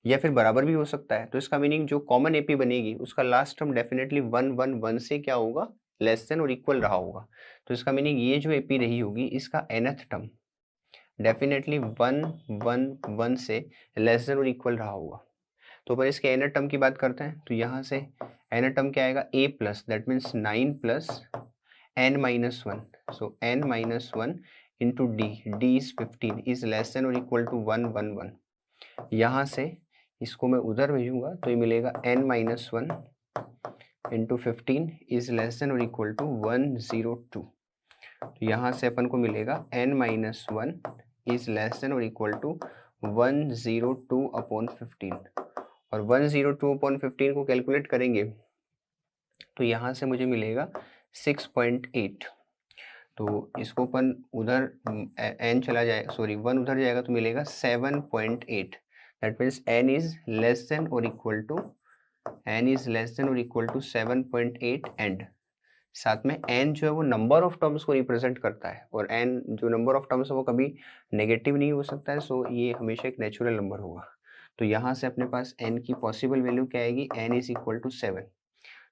या फिर बराबर भी हो सकता है। तो इसका मीनिंग जो कॉमन एपी बनेगी उसका लास्ट टर्म डेफिनेटली 111 से क्या होगा, लेस देन और इक्वल रहा होगा। तो इसका मीनिंग ये जो एपी रही होगी इसका nth टर्म डेफिनेटली 111 से लेस देन और इक्वल रहा होगा। तो अपन इसके nth टर्म की बात करते हैं तो यहाँ से nth टर्म क्या आएगा, a plus that means 9 plus n minus 1। So n minus 1 into D is 15 is less than और इक्वल टू 111। यहाँ से इसको मैं उधर भेजूंगा तो ये मिलेगा n minus 1 into 15 is less than और इक्वल टू 102। तो यहाँ से अपन को मिलेगा n minus 1 is less than और इक्वल टू 102 अपॉन 15। और 102 अपॉन 15 को कैलकुलेट करेंगे तो यहाँ से मुझे मिलेगा 6.8। तो इसको अपन उधर n चला जाए, सॉरी 1 उधर जाएगा तो मिलेगा 7.8। That means n is less than और इक्वल टू 7.8 एंड साथ में n जो है वो नंबर ऑफ टर्म्स को रिप्रेजेंट करता है और n जो नंबर ऑफ टर्म्स है वो कभी नेगेटिव नहीं हो सकता है। सो ये हमेशा एक नेचुरल नंबर होगा। तो यहाँ से अपने पास n की पॉसिबल वैल्यू क्या आएगी, n इज इक्वल टू 7।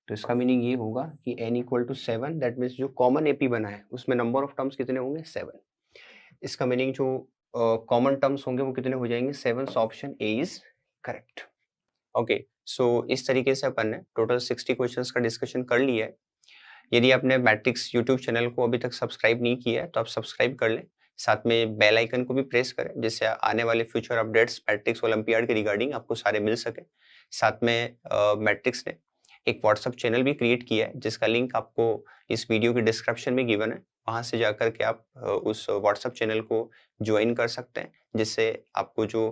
तो इसका मीनिंग ये होगा कि n equal to 7 that means जो कॉमन एपी बना है उसमें नंबर ऑफ टर्म्स कितने होंगे, 7। इसका मीनिंग जो कॉमन टर्म्स होंगे वो कितने हो जाएंगे, 7। Option a is correct. Okay, so इस तरीके से अपन ने टोटल 60 क्वेश्चंस का डिस्कशन कर लिया है। यदि आपने मैट्रिक्स यूट्यूब चैनल को अभी तक सब्सक्राइब नहीं किया है तो आप सब्सक्राइब कर लें, साथ में बेल आइकन को भी प्रेस करें जिससे आने वाले फ्यूचर अपडेट्स मैट्रिक्स ओलंपियाड के रिगार्डिंग आपको सारे मिल सके। साथ में मैट्रिक्स ने एक व्हाट्सएप चैनल भी क्रिएट किया है जिसका लिंक आपको इस वीडियो के डिस्क्रिप्शन में गिवन है। वहां से जाकर के आप उस व्हाट्सएप चैनल को ज्वाइन कर सकते हैं जिससे आपको जो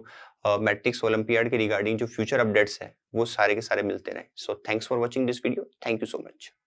मैट्रिक्स ओलंपियाड के रिगार्डिंग जो फ्यूचर अपडेट्स है वो सारे के सारे मिलते रहे। So thanks for watching this video. Thank you so much.